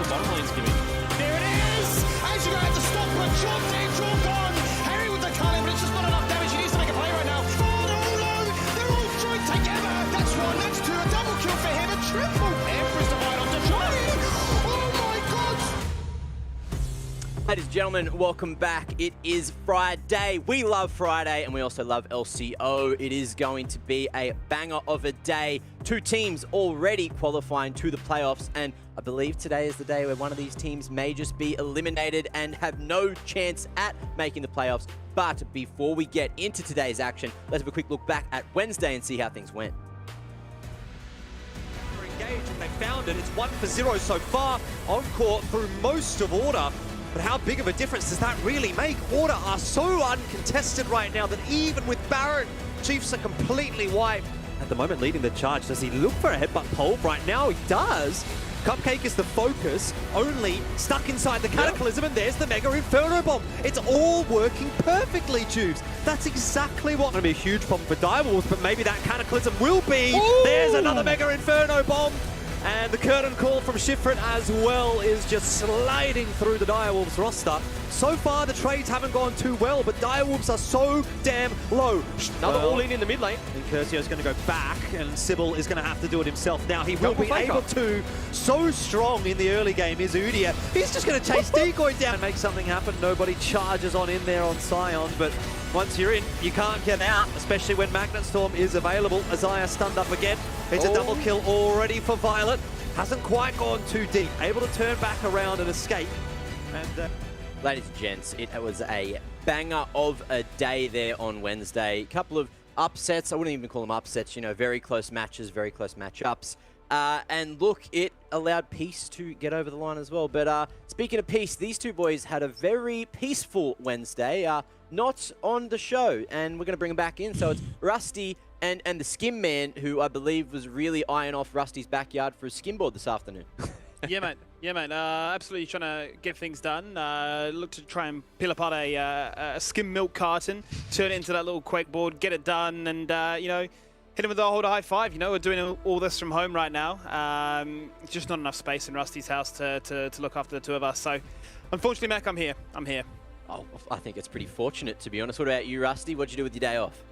bottom lane's giving. There it is! As you're going to have to stop, but John's in, all gone. Harry with the culling, but it's just not enough damage. He needs to make a play right now. Oh, they're all low. They're all joined together. That's one, that's two. A double kill for him, a triple. Emperor's divide onto Johnny. Oh my God! Ladies and gentlemen, welcome back. It is Friday. We love Friday, and we also love LCO. It is going to be a banger of a day. Two teams already qualifying to the playoffs, and I believe today is the day where one of these teams may just be eliminated and have no chance at making the playoffs. But before we get into today's action, let's have a quick look back at Wednesday and see how things went. Engaged and they found it. It's 1-0 so far on court through most of Order. But how big of a difference does that really make? Order are so uncontested right now that even with Barrett, Chiefs are completely wiped. At the moment leading the charge, does he look for a headbutt pole? Right now he does. Cupcake is the focus, only stuck inside the Cataclysm, and there's the Mega Inferno Bomb. It's all working perfectly, Tubes. That's exactly what going to be a huge problem for Direwolves, but maybe that Cataclysm will be. Ooh. There's another Mega Inferno Bomb. And the curtain call from Schifrin as well is just sliding through the Direwolves roster. So far, the trades haven't gone too well, but Direwolves are so damn low. Another all-in the mid lane. And Curcio's going to go back, and Sybil is going to have to do it himself now. He will be able to. So strong in the early game is Udia. He's just going to chase Decoy down and make something happen. Nobody charges on in there on Sion, but once you're in, you can't get out, especially when Magnet Storm is available. Isaiah stunned up again. It's a double kill already for Violet. Hasn't quite gone too deep. Able to turn back around and escape. And ladies and gents, it was a banger of a day there on Wednesday. Couple of upsets. I wouldn't even call them upsets. You know, very close matches, very close matchups. And look, it allowed Peace to get over the line as well. But speaking of Peace, these two boys had a very peaceful Wednesday. Not on the show, and we're going to bring them back in. So it's Rusty and the Skim Man, who I believe was really eyeing off Rusty's backyard for a skimboard this afternoon. Yeah, mate. Yeah, mate. Absolutely trying to get things done. Look to try and peel apart a skim milk carton, turn it into that little quake board, get it done, and, you know, hit him with a hold a high five. You know, we're doing all this from home right now. It's just not enough space in Rusty's house to look after the two of us. So, unfortunately, Mac, I'm here. I'm here. Oh, I think it's pretty fortunate, to be honest. What about you, Rusty? What'd you do with your day off?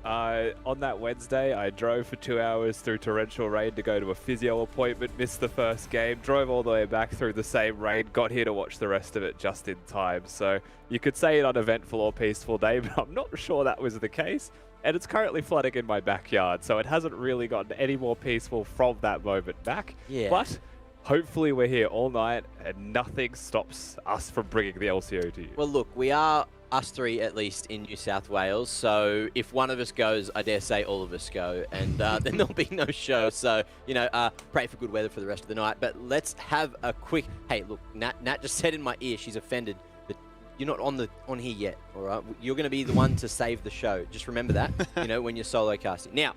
On that Wednesday, I drove for 2 hours through torrential rain to go to a physio appointment, missed the first game, drove all the way back through the same rain, got here to watch the rest of it just in time. So you could say an uneventful or peaceful day, but I'm not sure that was the case. And it's currently flooding in my backyard, so it hasn't really gotten any more peaceful from that moment back. Yeah. But hopefully we're here all night and nothing stops us from bringing the LCO to you. Well, look, we are us three at least in New South Wales, so if one of us goes, I dare say all of us go, and then there'll be no show. So, you know, pray for good weather for the rest of the night. But let's have a quick... Hey, look, Nat just said in my ear she's offended that you're not on here yet, all right? You're going to be the one to save the show. Just remember that, you know, when you're solo casting. Now,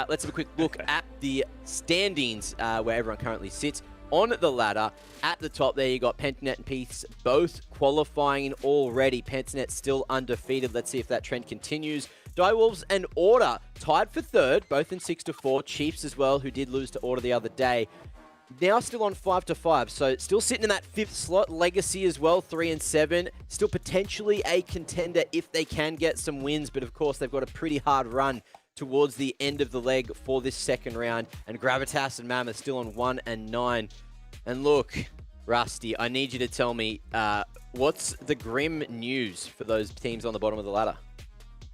let's have a quick look at the standings where everyone currently sits. On the ladder, at the top there, you got Pentanet and Peace both qualifying already. Pentanet still undefeated. Let's see if that trend continues. Direwolves and Order tied for third, both in 6-4. Chiefs as well, who did lose to Order the other day. Now still on 5-5, so still sitting in that fifth slot. Legacy as well, 3-7. Still potentially a contender if they can get some wins, but of course they've got a pretty hard run towards the end of the leg for this second round. And Gravitas and Mammoth still on 1-9. And look, Rusty, I need you to tell me, what's the grim news for those teams on the bottom of the ladder?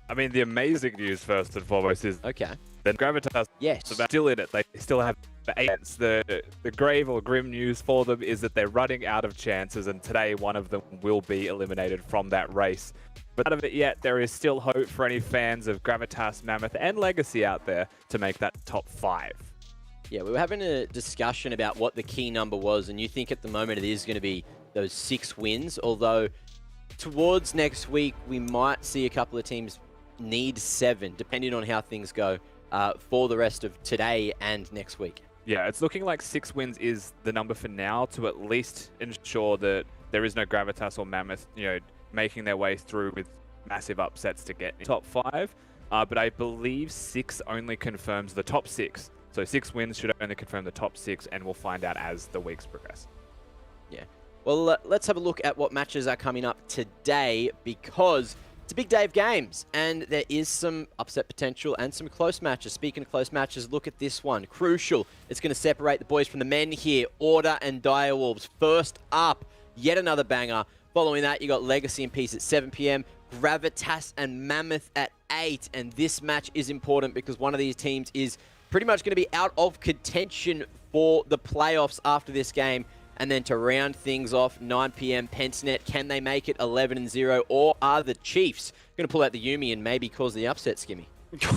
I mean, the amazing news, first and foremost, is that Gravitas are still in it. They still have 8 chances. The grave or grim news for them is that they're running out of chances, and today one of them will be eliminated from that race. But out of it yet, there is still hope for any fans of Gravitas, Mammoth, and Legacy out there to make that top 5. Yeah, we were having a discussion about what the key number was, and you think at the moment it is going to be those 6 wins, although towards next week, we might see a couple of teams need 7, depending on how things go for the rest of today and next week. Yeah, it's looking like 6 wins is the number for now to at least ensure that there is no Gravitas or Mammoth, you know, making their way through with massive upsets to get in top 5. But I believe 6 only confirms the top 6. So 6 wins should only confirm the top 6, and we'll find out as the weeks progress. Yeah. Well, let's have a look at what matches are coming up today, because it's a big day of games and there is some upset potential and some close matches. Speaking of close matches, look at this one. Crucial. It's going to separate the boys from the men here. Order and Direwolves first up. Yet another banger. Following that, you got Legacy and Peace at 7 p.m. Gravitas and Mammoth at 8. And this match is important because one of these teams is pretty much going to be out of contention for the playoffs after this game. And then to round things off, 9 p.m. Pencenet. Can they make it 11-0, or are the Chiefs going to pull out the Yumi and maybe cause the upset, Skimmy?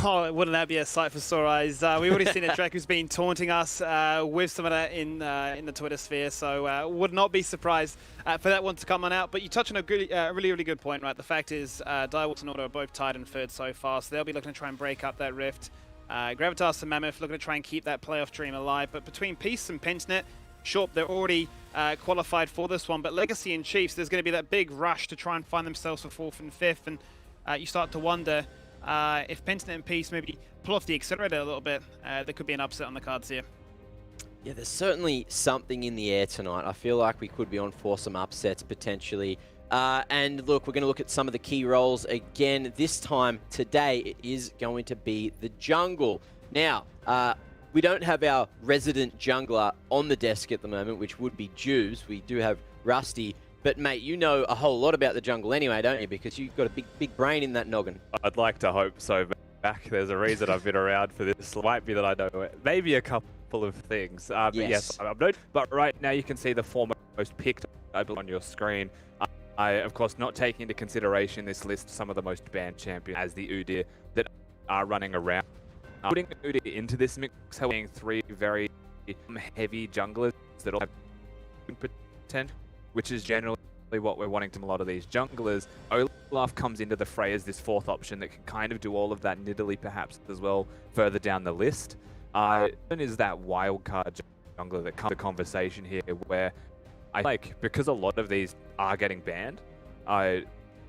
Oh, wouldn't that be a sight for sore eyes? We've already seen that Drake who's been taunting us with some of that in the Twitter sphere, so would not be surprised for that one to come on out. But you touch on a really good point, right? The fact is, Direwolves and Order are both tied in third so far, so they'll be looking to try and break up that rift. Gravitas and Mammoth looking to try and keep that playoff dream alive. But between Peace and Pencenet, sure, they're already qualified for this one, but Legacy and Chiefs, there's going to be that big rush to try and find themselves for 4th and 5th, and you start to wonder if Pencenet and Peace maybe pull off the accelerator a little bit, there could be an upset on the cards here. Yeah, there's certainly something in the air tonight. I feel like we could be on for some upsets potentially. And look, we're going to look at some of the key roles again. This time today, it is going to be the jungle. Now, we don't have our resident jungler on the desk at the moment, which would be Juves. We do have Rusty. But, mate, you know a whole lot about the jungle anyway, don't you? Because you've got a big brain in that noggin. I'd like to hope so, back. There's a reason I've been around for this. It might be that I know maybe a couple of things. Yes, I'm not. But right now you can see the foremost picked on your screen. I, of course, not taking into consideration this list some of the most banned champions as the Udyr that are running around. Putting Udyr into this mix, having 3 very heavy junglers that all have potential, which is generally what we're wanting from a lot of these junglers. Olaf comes into the fray as this 4th option that can kind of do all of that, Nidalee perhaps as well further down the list. Then is that wildcard jungler that comes to conversation here, where I like, because a lot of these are getting banned,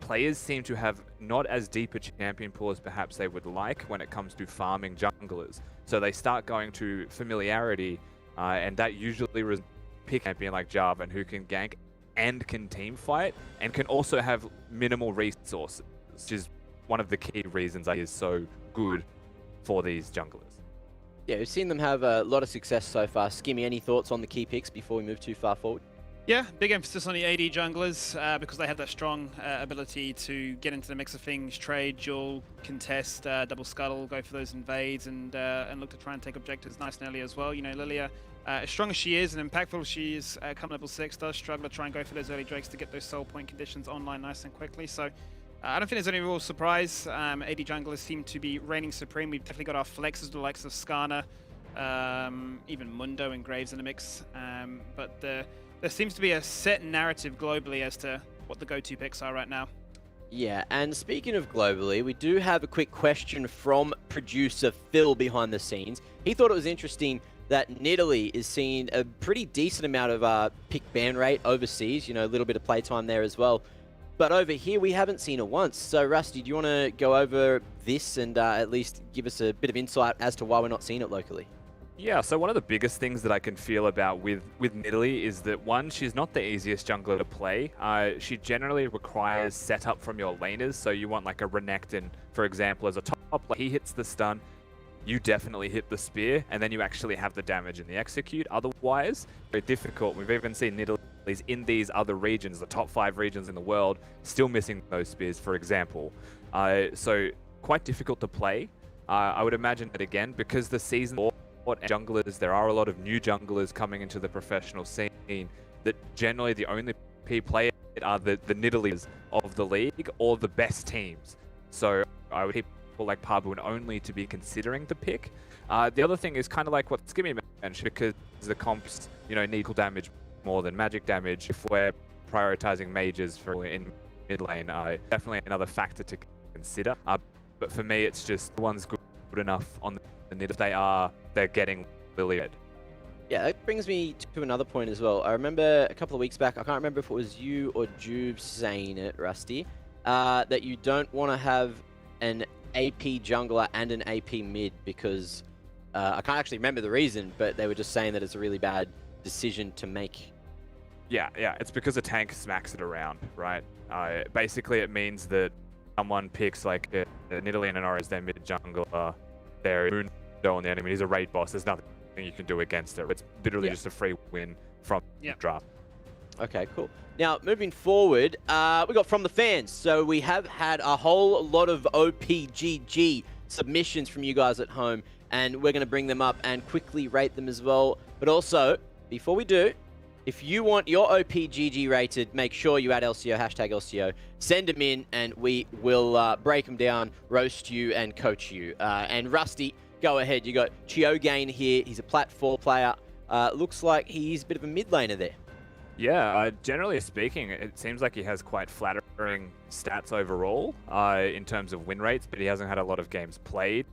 players seem to have not as deep a champion pool as perhaps they would like when it comes to farming junglers. So they start going to familiarity, and that usually pick a champion like Jarvan who can gank and can team fight and can also have minimal resources, which is one of the key reasons he is so good for these junglers. Yeah, we've seen them have a lot of success so far. Skimmy, any thoughts on the key picks before we move too far forward? Yeah, big emphasis on the AD junglers because they have that strong ability to get into the mix of things, trade, duel, contest, double scuttle, go for those invades, and look to try and take objectives nice and early as well. You know, Lilia, as strong as she is and impactful as she is, come level 6, does struggle to try and go for those early drakes to get those soul point conditions online nice and quickly. So I don't think there's any real surprise. AD junglers seem to be reigning supreme. We've definitely got our flexes, the likes of Skarner, even Mundo and Graves in the mix, but there seems to be a set narrative globally as to what the go-to picks are right now. Yeah, and speaking of globally, we do have a quick question from producer Phil behind the scenes. He thought it was interesting that Nidalee is seeing a pretty decent amount of pick ban rate overseas, you know, a little bit of playtime there as well. But over here, we haven't seen it once. So, Rusty, do you want to go over this and at least give us a bit of insight as to why we're not seeing it locally? Yeah, so one of the biggest things that I can feel about with Nidalee is that, one, she's not the easiest jungler to play. She generally requires setup from your laners, so you want like a Renekton, for example, as a top lane. He hits the stun, you definitely hit the spear, and then you actually have the damage in the execute. Otherwise, very difficult. We've even seen Nidalee's in these other regions, the top 5 regions in the world, still missing those spears, for example. So quite difficult to play. I would imagine that, again, because the season junglers, there are a lot of new junglers coming into the professional scene, that generally the only play are the Nidalees of the league or the best teams. So I would people like Parboon only to be considering the pick. The other thing is kind of like what Skimmy mentioned, because the comps, you know, need damage more than magic damage. If we're prioritizing mages for in mid lane, definitely another factor to consider. But for me, it's just the one's good enough on the Nid. If they're getting Liliad. Yeah, that brings me to another point as well. I remember a couple of weeks back, I can't remember if it was you or Juve saying it, Rusty, that you don't want to have an AP jungler and an AP mid because I can't actually remember the reason, but they were just saying that it's a really bad decision to make. Yeah, it's because a tank smacks it around, right? Basically, it means that someone picks like a Nidalee and an Ori as their mid jungler, their Mundo on the enemy. He's a raid boss. There's nothing you can do against it. It's literally just a free win from the draft. Okay, cool. Now, moving forward, we got from the fans. So we have had a whole lot of OPGG submissions from you guys at home, and we're going to bring them up and quickly rate them as well. But also, before we do, if you want your OPGG rated, make sure you add LCO, hashtag LCO, send them in, and we will break them down, roast you, and coach you. And Rusty, go ahead. You got Chiogane here. He's a Plat 4 player. Looks like he's a bit of a mid laner there. Yeah, generally speaking, it seems like he has quite flattering stats overall in terms of win rates, but he hasn't had a lot of games played.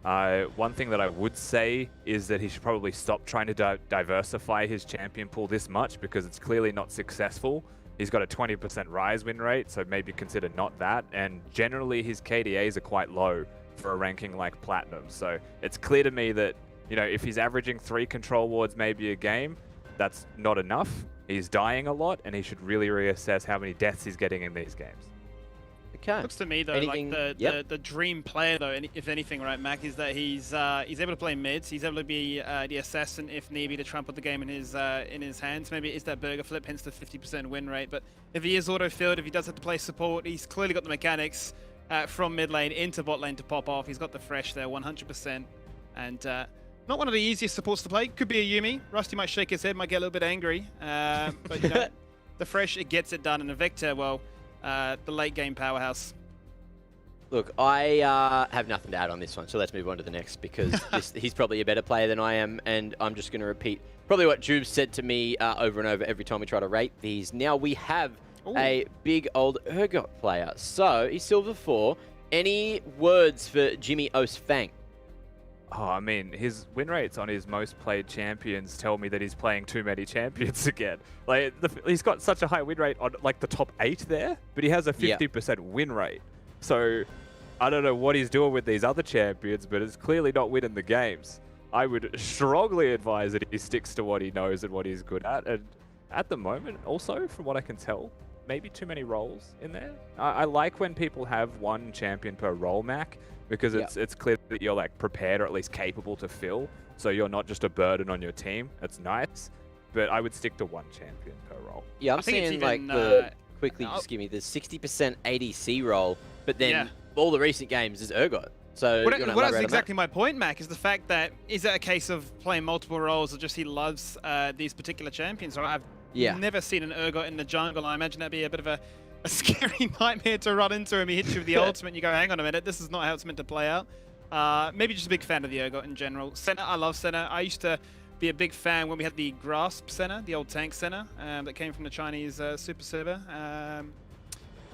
One thing that I would say is that he should probably stop trying to diversify his champion pool this much, because it's clearly not successful. He's got a 20% rise win rate, so maybe consider not that. And generally his KDAs are quite low for a ranking like Platinum. So it's clear to me that, you know, if he's averaging 3 control wards maybe a game, that's not enough. He's dying a lot, and he should really reassess how many deaths he's getting in these games. Okay. Looks to me though Anything, like the dream player though, if anything, right, Mac, is that he's able to play mids. He's able to be the assassin if need be to try and put the game in his hands. Maybe it's that burger flip, hence the 50% win rate. But if he is auto-filled, if he does have to play support, he's clearly got the mechanics from mid lane into bot lane to pop off. He's got the fresh there, 100%, and not one of the easiest supports to play. Could be a Yuumi. Rusty might shake his head, might get a little bit angry, but you know, the fresh, it gets it done, and the Vector, well. The late game powerhouse. Look, I have nothing to add on this one, so let's move on to the next, because he's probably a better player than I am, and I'm just going to repeat probably what Jubes said to me over and over every time we try to rate these. Now we have a big old Urgot player. So he's Silver 4. Any words for Jimmy Osfang? Oh, I mean, his win rates on his most played champions tell me that he's playing too many champions again. Like, he's got such a high win rate on like the top 8 there, but he has a 50% win rate. So I don't know what he's doing with these other champions, but it's clearly not winning the games. I would strongly advise that he sticks to what he knows and what he's good at. And at the moment, also, from what I can tell, maybe too many roles in there. I like when people have one champion per role, Mac, because it's clear that you're like prepared or at least capable to fill, so you're not just a burden on your team. It's nice, but I would stick to one champion per role. Yeah, I'm seeing like the quickly just give me the 60% ADC role, but then all the recent games is Urgot. So that's exactly my point, Mac, is the fact that is that a case of playing multiple roles, or just he loves these particular champions? I've never seen an Urgot in the jungle. I imagine that'd be a bit of a scary nightmare to run into him. He hits you with the ultimate and you go, hang on a minute, this is not how it's meant to play out. Maybe just a big fan of the Urgot in general. Center, I love center. I used to be a big fan when we had the Grasp center, the old tank center that came from the Chinese super server.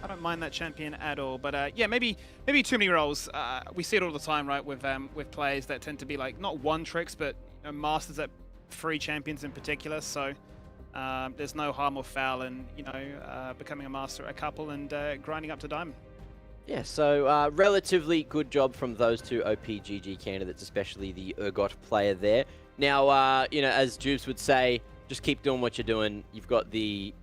I don't mind that champion at all, but yeah, maybe too many roles. We see it all the time, right, with players that tend to be like not one tricks, but masters at 3 champions in particular. So there's no harm or foul in becoming a master at a couple and grinding up to diamond. Yeah, so relatively good job from those 2 OPGG candidates, especially the Urgot player there. Now, as Jubes would say, just keep doing what you're doing. You've got the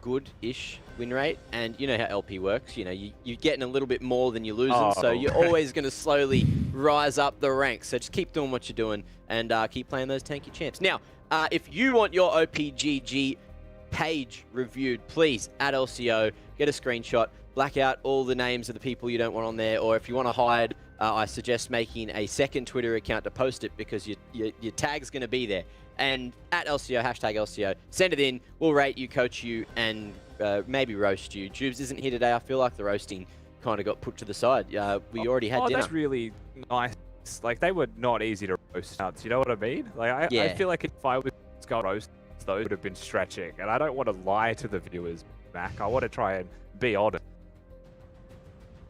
good-ish win rate, and you know how LP works. You know, you're getting a little bit more than you're losing, so you're always going to slowly rise up the ranks. So just keep doing what you're doing and keep playing those tanky champs. Now, if you want your OPGG page reviewed, please add LCO, get a screenshot, black out all the names of the people you don't want on there, or if you want to hide, I suggest making a second Twitter account to post it, because your tag's going to be there. And at LCO, hashtag LCO, send it in, we'll rate you, coach you, and maybe roast you. Jubes isn't here today. I feel like the roasting kind of got put to the side. We already had dinner. That's really nice. Like, they were not easy to roast out. You know what I mean? Like, I feel like if I was going to roast, those would have been stretching. And I don't want to lie to the viewers, Mac. I want to try and be honest.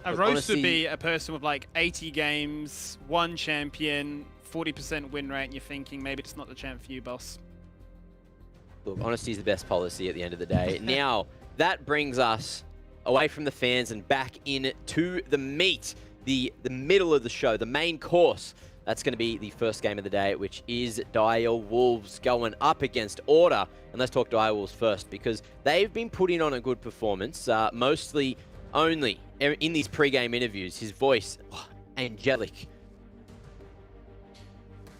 A roast would be a person with like 80 games, 1 champion, 40% win rate, and you're thinking maybe it's not the champ for you, boss. Look, honesty is the best policy at the end of the day. Now, that brings us away from the fans and back in to the meat, the middle of the show, the main course. That's going to be the first game of the day, which is Dire Wolves going up against Order. And let's talk Dire Wolves first, because they've been putting on a good performance, mostly only in these pre-game interviews. His voice, angelic.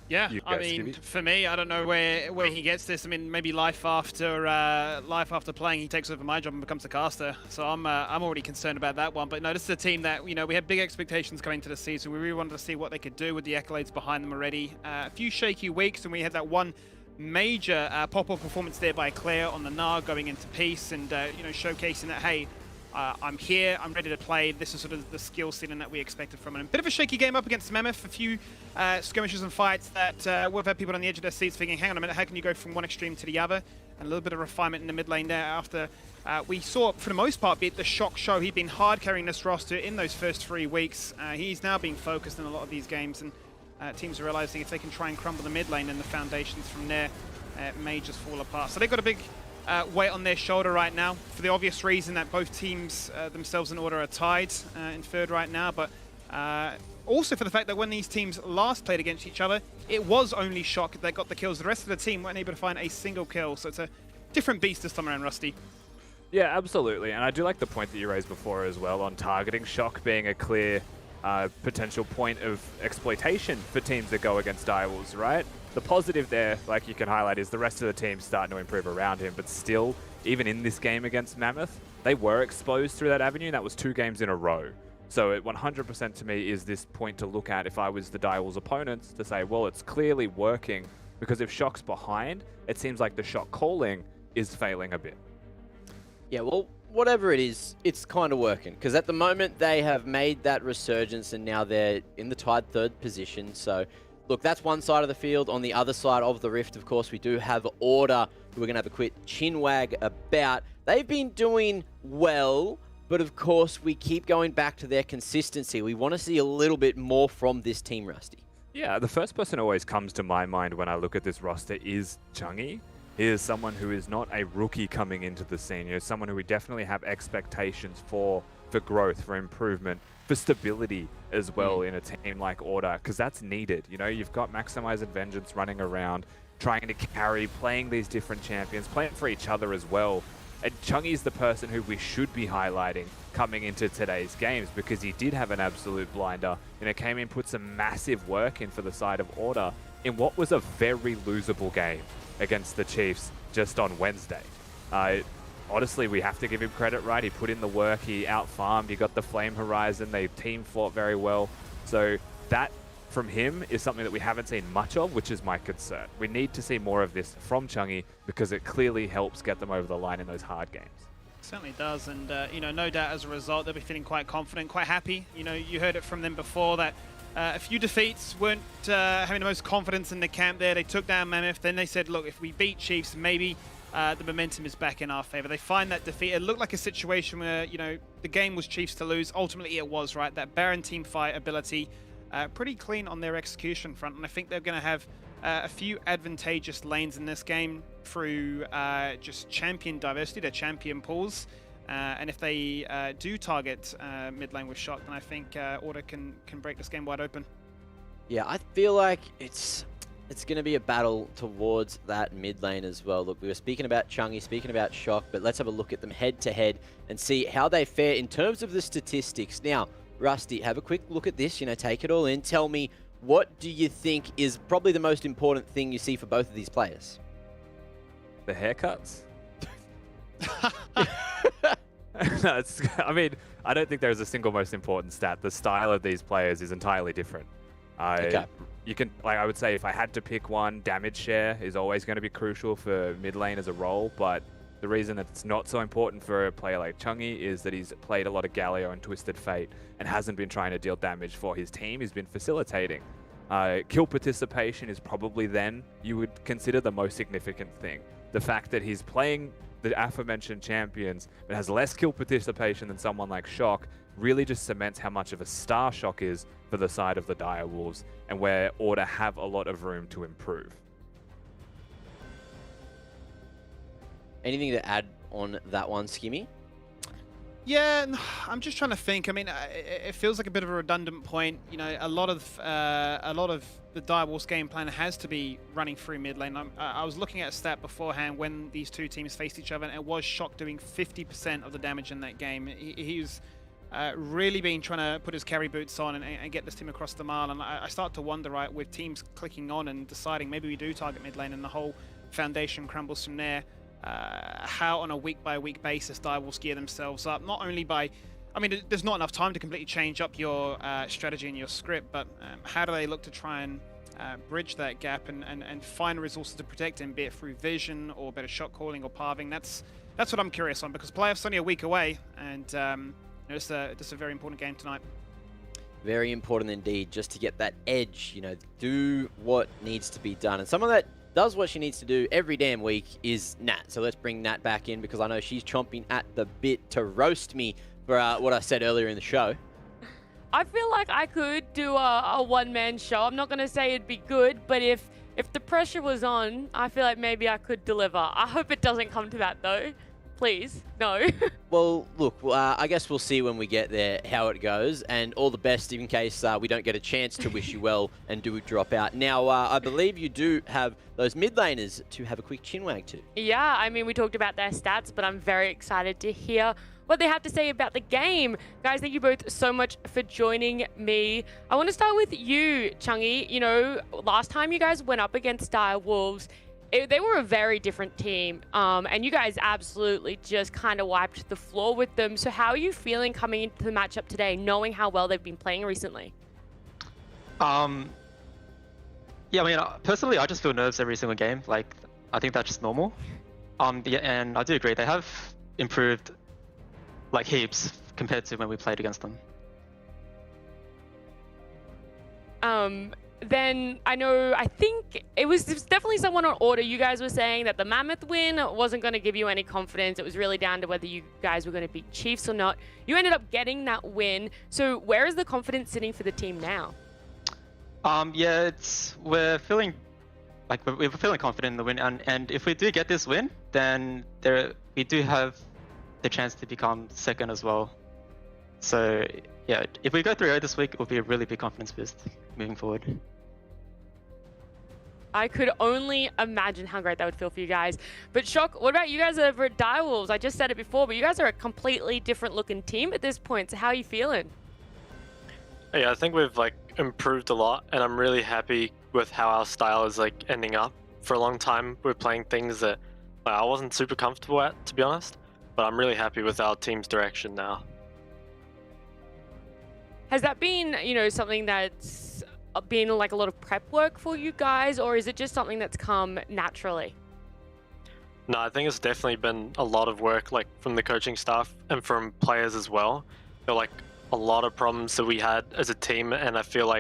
Yeah, You I go, mean, Skippy. for me, I don't know where he gets this. I mean, maybe life after playing, he takes over my job and becomes a caster. So I'm already concerned about that one. But no, this is a team that, you know, we had big expectations going into the season. We really wanted to see what they could do with the accolades behind them already. A few shaky weeks, and we had that one major pop-up performance there by Claire on the Gnar going into Peace, and you know, showcasing that, hey, I'm here, I'm ready to play. This is sort of the skill ceiling that we expected from him. A bit of a shaky game up against Mammoth, a few skirmishes and fights that would have had people on the edge of their seats thinking, hang on a minute, how can you go from one extreme to the other? And a little bit of refinement in the mid lane there after we saw, for the most part, be it the shock show. He'd been hard carrying this roster in those first 3 weeks. He's now being focused in a lot of these games, and teams are realizing if they can try and crumble the mid lane, then the foundations from there may just fall apart. So they've got a big weight on their shoulder right now, for the obvious reason that both teams themselves in Order are tied in third right now, but also for the fact that when these teams last played against each other, it was only Shock that got the kills. The rest of the team weren't able to find a single kill, so it's a different beast this time around, Rusty. Yeah, absolutely. And I do like the point that you raised before as well on targeting Shock being a clear potential point of exploitation for teams that go against Dire Wolves, right? The positive there, like you can highlight, is the rest of the team starting to improve around him, but still, even in this game against Mammoth, they were exposed through that avenue, and that was 2 games in a row. So it 100% to me is this point to look at if I was the Dire Wolves opponents to say, well, it's clearly working, because if Shock's behind, it seems like the Shock calling is failing a bit. Yeah, well, whatever it is, it's kind of working, because at the moment they have made that resurgence, and now they're in the tied 3rd position. So look, that's one side of the field. On the other side of the rift, of course, we do have Order, who we're going to have a quick chinwag about. They've been doing well, but of course, we keep going back to their consistency. We want to see a little bit more from this team, Rusty. Yeah, the first person who always comes to my mind when I look at this roster is Chungi. He is someone who is not a rookie coming into the scene. He's someone who we definitely have expectations for growth, for improvement, for stability as well in a team like Order, because that's needed. You know, you've got Maximize and Vengeance running around, trying to carry, playing these different champions, playing for each other as well. And Chungi's the person who we should be highlighting coming into today's games, because he did have an absolute blinder. You know, came in, put some massive work in for the side of Order in what was a very losable game against the Chiefs just on Wednesday. Honestly, we have to give him credit, right? He put in the work, he out-farmed, he got the Flame Horizon, they team fought very well. So that, from him, is something that we haven't seen much of, which is my concern. We need to see more of this from Chungi, because it clearly helps get them over the line in those hard games. Certainly does, and you know, no doubt as a result, they'll be feeling quite confident, quite happy. You know, you heard it from them before that a few defeats weren't having the most confidence in the camp there. They took down Mammoth, then they said, look, if we beat Chiefs, maybe the momentum is back in our favor. They find that defeat. It looked like a situation where, you know, the game was Chiefs to lose. Ultimately, it was, right? That Baron team fight ability, pretty clean on their execution front, and I think they're going to have a few advantageous lanes in this game through just champion diversity, their champion pools. And if they do target mid lane with Shock, then I think Order can break this game wide open. Yeah, I feel like it's going to be a battle towards that mid lane as well. Look, we were speaking about Chungi, speaking about Shock, but let's have a look at them head to head and see how they fare in terms of the statistics. Now, Rusty, have a quick look at this, you know, take it all in. Tell me, what do you think is probably the most important thing you see for both of these players? The haircuts? No, I mean, I don't think there's a single most important stat. The style of these players is entirely different. You can, like, I would say if I had to pick one, damage share is always going to be crucial for mid lane as a role, but the reason that it's not so important for a player like Chungi is that he's played a lot of Galio and Twisted Fate and hasn't been trying to deal damage for his team. He's been facilitating. Kill participation is probably then you would consider the most significant thing. The fact that he's playing the aforementioned champions but has less kill participation than someone like Shock really just cements how much of a star Shock is for the side of the Dire Wolves, and where Order have a lot of room to improve. Anything to add on that one, Skimmy? Yeah, I'm just trying to think. I mean, it feels like a bit of a redundant point. You know, a lot of the Direwolves game plan has to be running through mid lane. I was looking at a stat beforehand when these two teams faced each other, and it was Shock doing 50% of the damage in that game. He was really been trying to put his carry boots on and get this team across the mile. And I start to wonder, right, with teams clicking on and deciding maybe we do target mid lane and the whole foundation crumbles from there. How on a week-by-week basis Direwolves gear themselves up, not only by, I mean, there's not enough time to completely change up your strategy and your script, but how do they look to try and bridge that gap and find resources to protect him, be it through vision or better shot calling or parving? That's what I'm curious on, because playoffs only a week away, and it's a very important game tonight. Very important indeed, just to get that edge, you know, do what needs to be done. And someone that does what she needs to do every damn week is Nat. So let's bring Nat back in, because I know she's chomping at the bit to roast me for what I said earlier in the show. I feel like I could do a one-man show. I'm not going to say it'd be good, but if the pressure was on, I feel like maybe I could deliver. I hope it doesn't come to that, though. Please, no. Well, look, I guess we'll see when we get there how it goes, and all the best in case we don't get a chance to wish you well and do drop out. Now, I believe you do have those mid laners to have a quick chinwag to. Yeah, I mean, we talked about their stats, but I'm very excited to hear what they have to say about the game. Guys, thank you both so much for joining me. I want to start with you, Chungy. You know, last time you guys went up against Direwolves, they were a very different team, and you guys absolutely just kind of wiped the floor with them. So how are you feeling coming into the matchup today, knowing how well they've been playing recently? Yeah, I mean, personally, I just feel nerves every single game. Like, I think that's just normal. Yeah, and I do agree, they have improved like heaps compared to when we played against them. Then I think it was definitely someone on order. You guys were saying that the Mammoth win wasn't going to give you any confidence. It was really down to whether you guys were going to beat Chiefs or not. You ended up getting that win. So where is the confidence sitting for the team now? Yeah, we're feeling confident in the win, and if we do get this win, then we do have the chance to become second as well. So yeah, if we go 3-0 this week, it will be a really big confidence boost moving forward. I could only imagine how great that would feel for you guys. But Shock, what about you guys over at Direwolves? I just said it before, but you guys are a completely different looking team at this point. So how are you feeling? Yeah, I think we've improved a lot, and I'm really happy with how our style is ending up. For a long time, we're playing things that I wasn't super comfortable at, to be honest. But I'm really happy with our team's direction now. Has that been, something that's been a lot of prep work for you guys, or is it just something that's come naturally? No, I think it's definitely been a lot of work, from the coaching staff and from players as well. There were a lot of problems that we had as a team, and I feel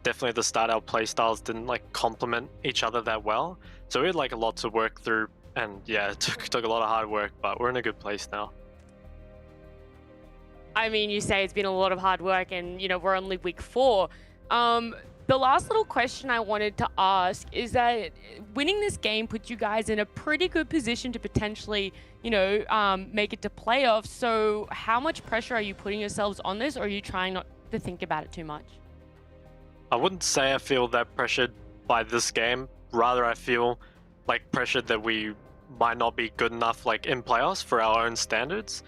definitely at the start our play styles didn't complement each other that well. So we had a lot to work through, and yeah, it took a lot of hard work, but we're in a good place now. I mean, you say it's been a lot of hard work, and we're only week 4. The last little question I wanted to ask is that winning this game puts you guys in a pretty good position to potentially, make it to playoffs. So how much pressure are you putting yourselves on this, or are you trying not to think about it too much? I wouldn't say I feel that pressured by this game. Rather, I feel pressured that we might not be good enough in playoffs for our own standards.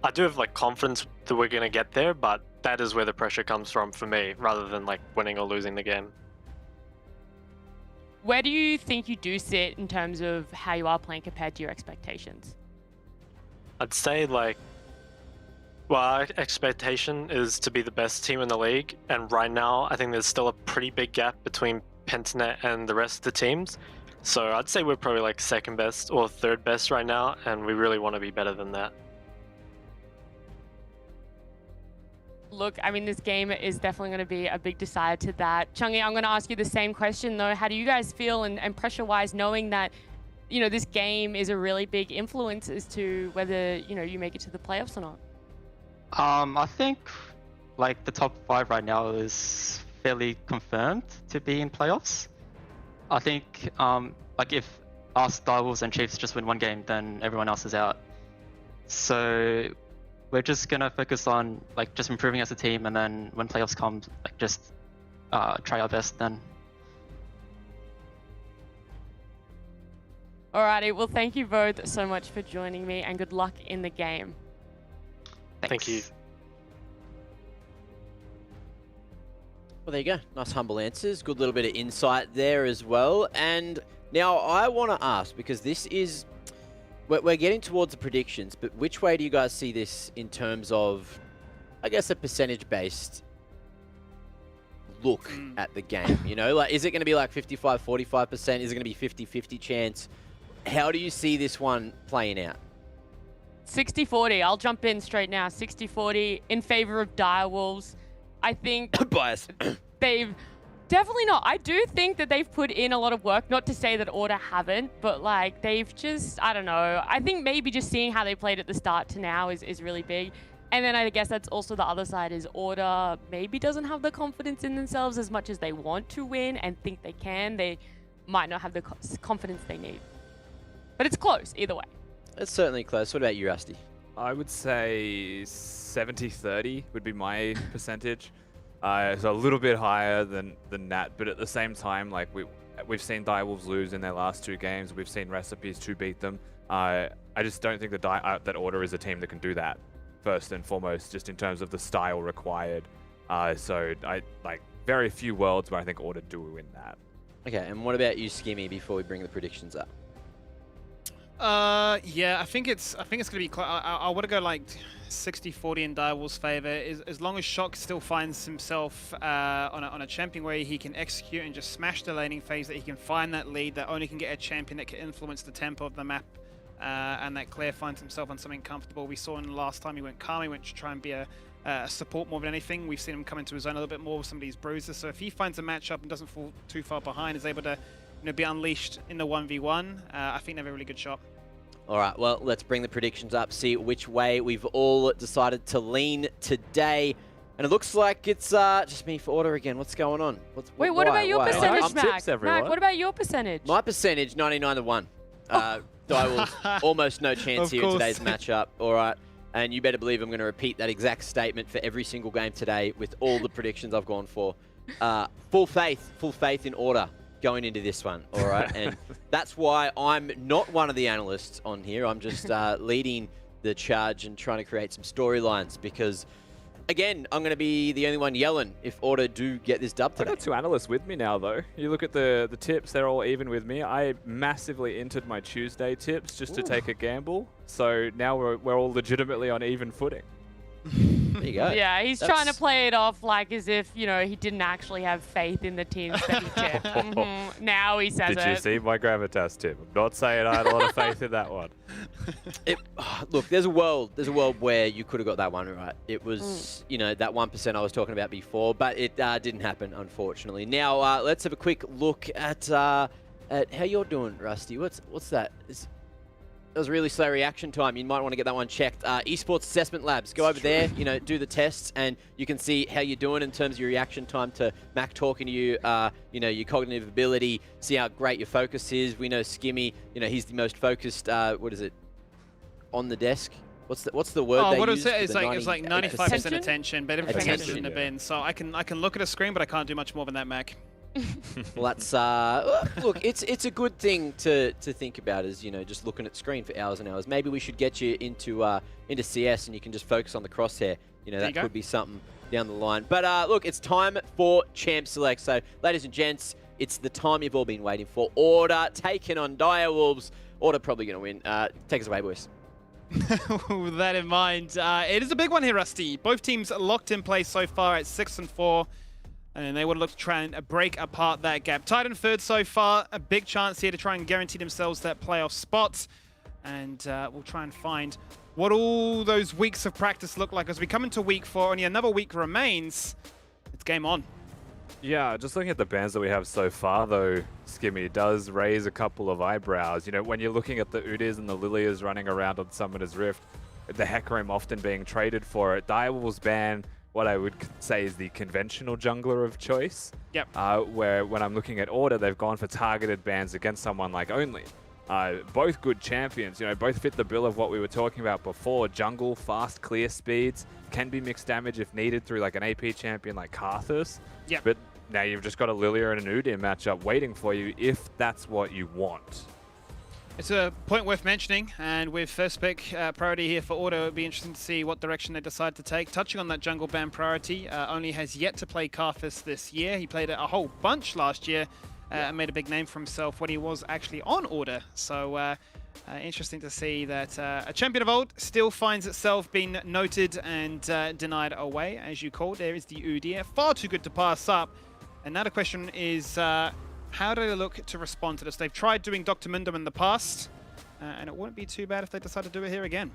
I do have confidence that we're going to get there, but that is where the pressure comes from for me, rather than winning or losing the game. Where do you think you do sit in terms of how you are playing compared to your expectations? I'd say our expectation is to be the best team in the league, and right now I think there's still a pretty big gap between Pentanet and the rest of the teams. So I'd say we're probably second best or third best right now, and we really want to be better than that. Look, I mean, this game is definitely going to be a big decider to that. Chungy, I'm going to ask you the same question, though. How do you guys feel, and pressure-wise, knowing that, this game is a really big influence as to whether, you make it to the playoffs or not? I think, the top 5 right now is fairly confirmed to be in playoffs. I think, if us, Direwolves, and Chiefs just win one game, then everyone else is out. So we're just gonna focus on like just improving as a team, and then when playoffs come, like just try our best then. Alrighty, well, thank you both so much for joining me, and good luck in the game. Thanks. Thank you. Well, there you go. Nice humble answers. Good little bit of insight there as well. And now I want to ask, because this is... We're getting towards the predictions, but which way do you guys see this in terms of, I guess, a percentage-based look at the game? You know, like, is it going to be like 55, 45%? Is it going to be 50-50 chance? How do you see this one playing out? 60-40. I'll jump in straight now. 60-40 in favor of Direwolves. I think Bias. they've definitely not. I do think that they've put in a lot of work. Not to say that Order haven't, but like they've just, I don't know. I think maybe just seeing how they played at the start to now is really big. And then I guess that's also the other side is Order maybe doesn't have the confidence in themselves as much as they want to win and think they can. They might not have the confidence they need. But it's close either way. It's certainly close. What about you, Rusty? I would say 70-30 would be my percentage. So a little bit higher than that, but at the same time, like we've seen Direwolves lose in their last 2 games. We've seen Recipes to beat them. I just don't think that Order is a team that can do that, first and foremost, just in terms of the style required. So I like very few worlds where I think Order do win that. Okay, and what about you, Skimmy, before we bring the predictions up? Yeah, I think it's gonna be close. I want to go like 60-40 in Direwolves' favor. As long as Shock still finds himself on a champion where he can execute and just smash the laning phase, that he can find that lead, that only can get a champion that can influence the tempo of the map, and that Claire finds himself on something comfortable. We saw in the last time he went calm, he went to try and be a support more than anything. We've seen him come into his own a little bit more with some of these bruises. So if he finds a matchup and doesn't fall too far behind, is able to be unleashed in the 1v1, I think they have a really good shot. All right, well, let's bring the predictions up, see which way we've all decided to lean today. And it looks like it's just me for Order again. What's going on? Wait, what about your percentage, Mac? everyone. Mac, what about your percentage? My percentage, 99-1. Direwolves, almost no chance here in today's matchup. All right, and you better believe I'm going to repeat that exact statement for every single game today with all the predictions I've gone for. Full faith in Order going into this one, all right? And that's why I'm not one of the analysts on here. I'm just leading the charge and trying to create some storylines because, again, I'm going to be the only one yelling if Order do get this dub today. I got 2 analysts with me now, though. You look at the tips, they're all even with me. I massively entered my Tuesday tips just to take a gamble. So now we're all legitimately on even footing. There you go. Yeah, he's trying to play it off like as if, you know, he didn't actually have faith in the teams that he tipped. Now he says Did you see my gravitas tip? I'm not saying I had a lot of faith in that one. Look, there's a world where you could have got that one right. It was, you know, that 1% I was talking about before, but it didn't happen, unfortunately. Now, let's have a quick look at how you're doing, Rusty. What's that? That was a really slow reaction time. You might want to get that one checked. Esports Assessment Labs. Go over there, you know, do the tests, and you can see how you're doing in terms of your reaction time to Mac talking to you, you know, your cognitive ability, see how great your focus is. We know Skimmy, you know, he's the most focused, what is it, on the desk? What's the word they what use? it's like 95% attention, but everything else Attention. shouldn't have been. So I can look at a screen, but I can't do much more than that, Mac. Well, that's look, it's a good thing to think about, is, you know, just looking at screen for hours and hours. Maybe we should get you into CS and you can just focus on the crosshair. You know, that could be something down the line. But look, it's time for Champ Select. So, ladies and gents, it's the time you've all been waiting for. Order taking on Direwolves. Order probably going to win. Take us away, boys. With that in mind, it is a big one here, Rusty. Both teams locked in place so far at 6-4. And they would look to try and break apart that gap. Titan third so far. A big chance here to try and guarantee themselves that playoff spot. And we'll try and find what all those weeks of practice look like as we come into week 4. Only another week remains. It's game on. Yeah, just looking at the bans that we have so far, though, Skimmy, does raise a couple of eyebrows. You know, when you're looking at the Udis and the Lilias running around on Summoner's Rift, the Hecarim often being traded for it, Direwolves ban what I would say is the conventional jungler of choice. Yep. Where when I'm looking at Order, they've gone for targeted bans against someone like Only. Both good champions, both fit the bill of what we were talking about before. Jungle, fast, clear speeds, can be mixed damage if needed through like an AP champion like Karthus. Yep. But now you've just got a Lilia and an Udyr matchup waiting for you if that's what you want. It's a point worth mentioning, and with first pick priority here for Order, it'll be interesting to see what direction they decide to take. Touching on that jungle ban priority, only has yet to play Karthus this year. He played it a whole bunch last year and made a big name for himself when he was actually on Order. So interesting to see that a champion of old still finds itself being noted and denied away, as you called. There is the Udyr, far too good to pass up. And now the question is, how do they look to respond to this? They've tried doing Dr. Mundo in the past, and it wouldn't be too bad if they decide to do it here again.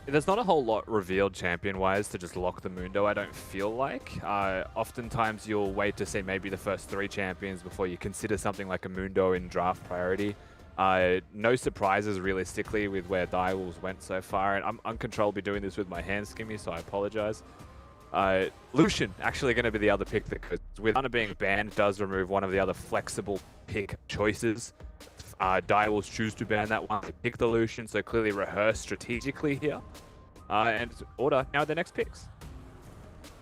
There's not a whole lot revealed champion-wise to just lock the Mundo, I don't feel like. Oftentimes you'll wait to see maybe the first 3 champions before you consider something like a Mundo in draft priority. No surprises realistically with where Direwolves went so far, and I'm uncontrollably doing this with my hand, Skimmy, so I apologize. Lucian actually going to be the other pick that goes. With Ana being banned, does remove one of the other flexible pick choices. Direwolves choose to ban that one. They pick the Lucian, so clearly rehearse strategically here. And Order now the next picks.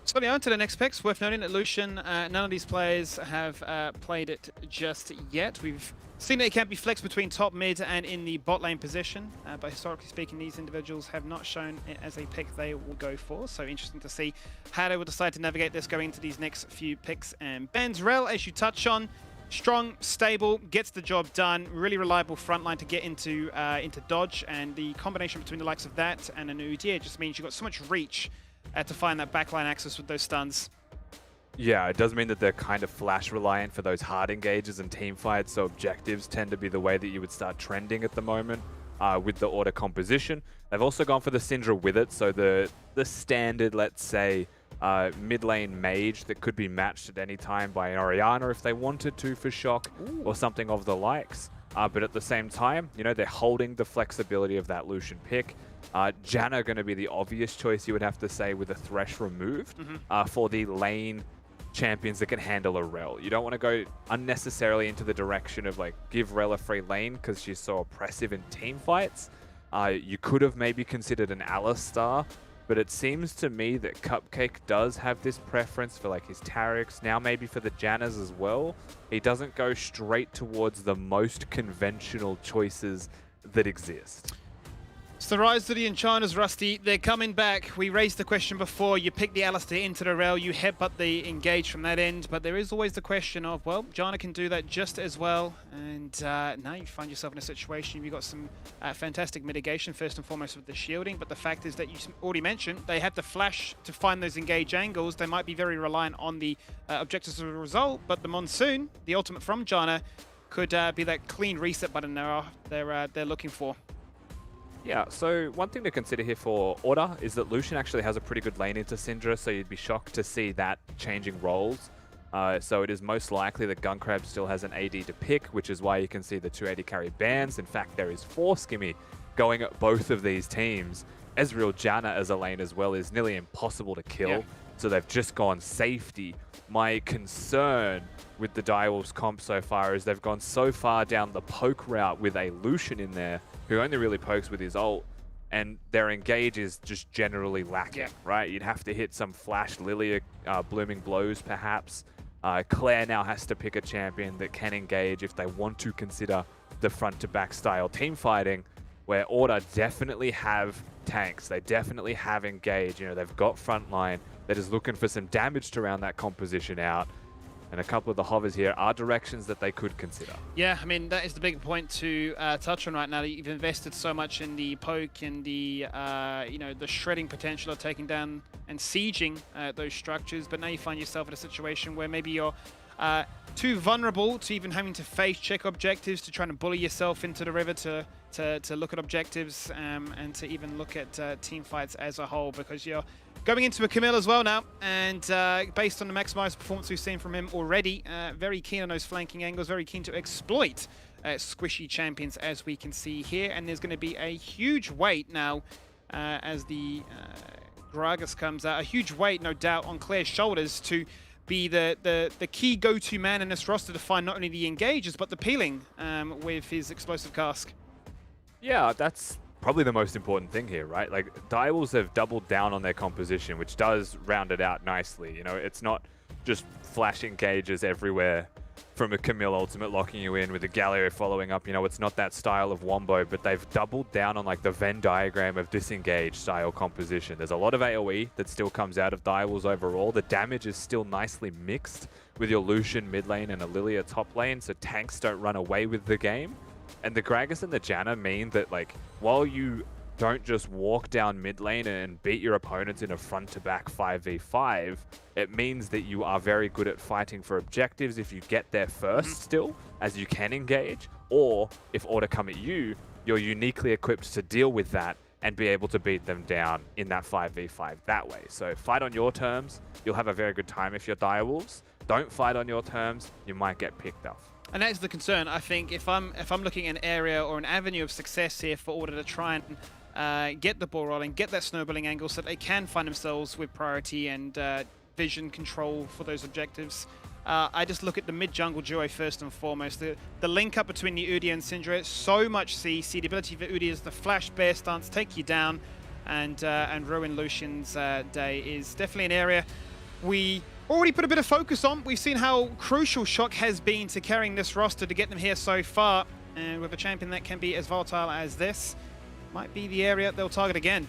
So on to the next picks. Worth noting that Lucian, none of these players have played it just yet. We've seen that it can be flexed between top, mid, and in the bot lane position. But historically speaking, these individuals have not shown it as a pick they will go for. So interesting to see how they will decide to navigate this going into these next few picks and bans. Rel, as you touch on, strong, stable, gets the job done. Really reliable frontline to get into dodge, and the combination between the likes of that and an Udyr just means you've got so much reach to find that backline access with those stuns. Yeah, it does mean that they're kind of flash reliant for those hard engages and team fights, so objectives tend to be the way that you would start trending at the moment with the Order composition. They've also gone for the Syndra with it, so the standard, let's say, mid lane mage that could be matched at any time by an Orianna if they wanted to for shock. Ooh. Or something of the likes. But at the same time, they're holding the flexibility of that Lucian pick. Janna going to be the obvious choice, you would have to say, with a Thresh removed for the lane champions that can handle a Rel. You don't want to go unnecessarily into the direction of give Rel a free lane because she's so oppressive in team fights. You could have maybe considered an Alistar, but it seems to me that Cupcake does have this preference for his Tarics, now maybe for the Jannas as well. He doesn't go straight towards the most conventional choices that exist. It's the rise of the Enchanters, Rusty. They're coming back. We raised the question before. You pick the Alistar into the Rel, you headbutt the engage from that end, but there is always the question of, well, Janna can do that just as well, and now you find yourself in a situation, you've got some fantastic mitigation, first and foremost with the shielding, but the fact is that you already mentioned, they have the flash to find those engage angles. They might be very reliant on the objectives as a result, but the Monsoon, the ultimate from Janna, could be that clean reset button they're looking for. Yeah, so one thing to consider here for Order is that Lucian actually has a pretty good lane into Syndra, so you'd be shocked to see that changing roles. So it is most likely that Gunkrab still has an AD to pick, which is why you can see the 280 carry bans. In fact, there is 4 Skimmy going at both of these teams. Ezreal Janna as a lane as well is nearly impossible to kill, so they've just gone safety. My concern with the Direwolves comp so far is they've gone so far down the poke route with a Lucian in there, who only really pokes with his ult, and their engage is just generally lacking, right? You'd have to hit some flash Lilia blooming blows, perhaps. Claire now has to pick a champion that can engage if they want to consider the front-to-back style team fighting, where Order definitely have tanks. They definitely have engage. They've got frontline. They're just looking for some damage to round that composition out. And a couple of the hovers here are directions that they could consider. Yeah, I mean, that is the big point to touch on right now. You've invested so much in the poke and the, the shredding potential of taking down and sieging those structures. But now you find yourself in a situation where maybe you're too vulnerable to even having to face check objectives, to trying to bully yourself into the river to look at objectives and to even look at team fights as a whole, because you're going into a Camille as well now, and based on the maximized performance we've seen from him already, very keen on those flanking angles, very keen to exploit squishy champions, as we can see here. And there's going to be a huge weight now as the Gragas comes out, a huge weight, no doubt, on Claire's shoulders to be the key go-to man in this roster to find not only the engages, but the peeling with his explosive cask. Yeah, that's probably the most important thing here, right? Like, Direwolves have doubled down on their composition, which does round it out nicely. You know, it's not just flashing cages everywhere from a Camille ultimate locking you in with a Galio following up. You know, it's not that style of Wombo, but they've doubled down on like the Venn diagram of disengage style composition. There's a lot of AoE that still comes out of Direwolves overall. The damage is still nicely mixed with your Lucian mid lane and a Lilia top lane, so tanks don't run away with the game. And the Gragas and the Janna mean that, like, while you don't just walk down mid lane and beat your opponents in a front-to-back 5v5, it means that you are very good at fighting for objectives if you get there first still, as you can engage, or if order come at you, you're uniquely equipped to deal with that and be able to beat them down in that 5v5 that way. So fight on your terms, you'll have a very good time if you're Direwolves. Don't fight on your terms, you might get picked off. And that is the concern. I think if I'm looking at an area or an avenue of success here for Order to try and get the ball rolling, get that snowballing angle so that they can find themselves with priority and vision control for those objectives. I just look at the mid-jungle duo first and foremost. The link up between the Udyr and Syndra, so much CC. The ability for Udyr is the flash bear stance, take you down, and ruin Lucian's day is definitely an area we already put a bit of focus on. We've seen how crucial Shock has been to carrying this roster to get them here so far. And with a champion that can be as volatile as this, might be the area they'll target again.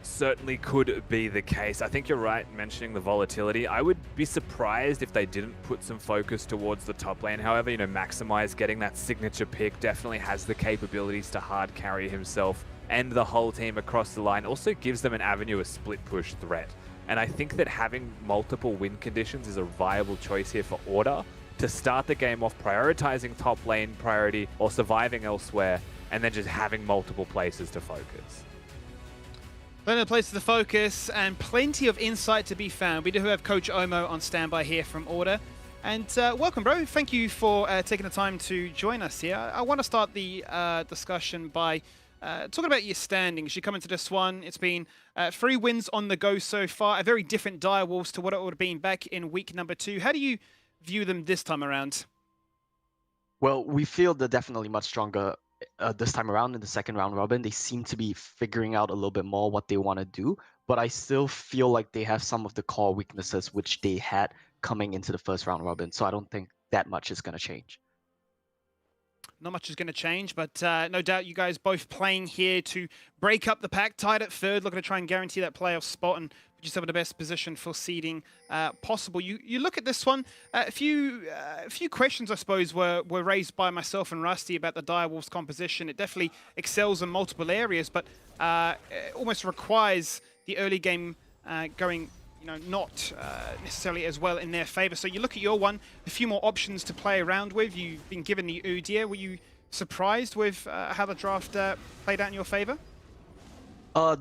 Certainly could be the case. I think you're right mentioning the volatility. I would be surprised if they didn't put some focus towards the top lane. However, you know, Maximize getting that signature pick definitely has the capabilities to hard carry himself and the whole team across the line. Also gives them an avenue of split push threat. And I think that having multiple win conditions is a viable choice here for Order to start the game off prioritizing top lane priority or surviving elsewhere, and then just having multiple places to focus. Plenty of places to focus and plenty of insight to be found. We do have Coach Omo on standby here from Order. And welcome, bro. Thank you for taking the time to join us here. I want to start the discussion by talking about your standings. You come into this one, it's been 3 wins on the go so far, a very different Direwolves to what it would have been back in week number 2. How do you view them this time around? Well, we feel they're definitely much stronger this time around in the second round robin. They seem to be figuring out a little bit more what they want to do, but I still feel like they have some of the core weaknesses which they had coming into the first round robin, so I don't think that much is going to change. Not much is going to change, but no doubt you guys both playing here to break up the pack, tied at third, looking to try and guarantee that playoff spot and put yourself in the best position for seeding possible. You look at this one, a few questions, I suppose, were raised by myself and Rusty about the Direwolves composition. It definitely excels in multiple areas, but it almost requires the early game going not necessarily as well in their favor. So you look at your one, a few more options to play around with. You've been given the Udyr. Were you surprised with how the draft played out in your favor?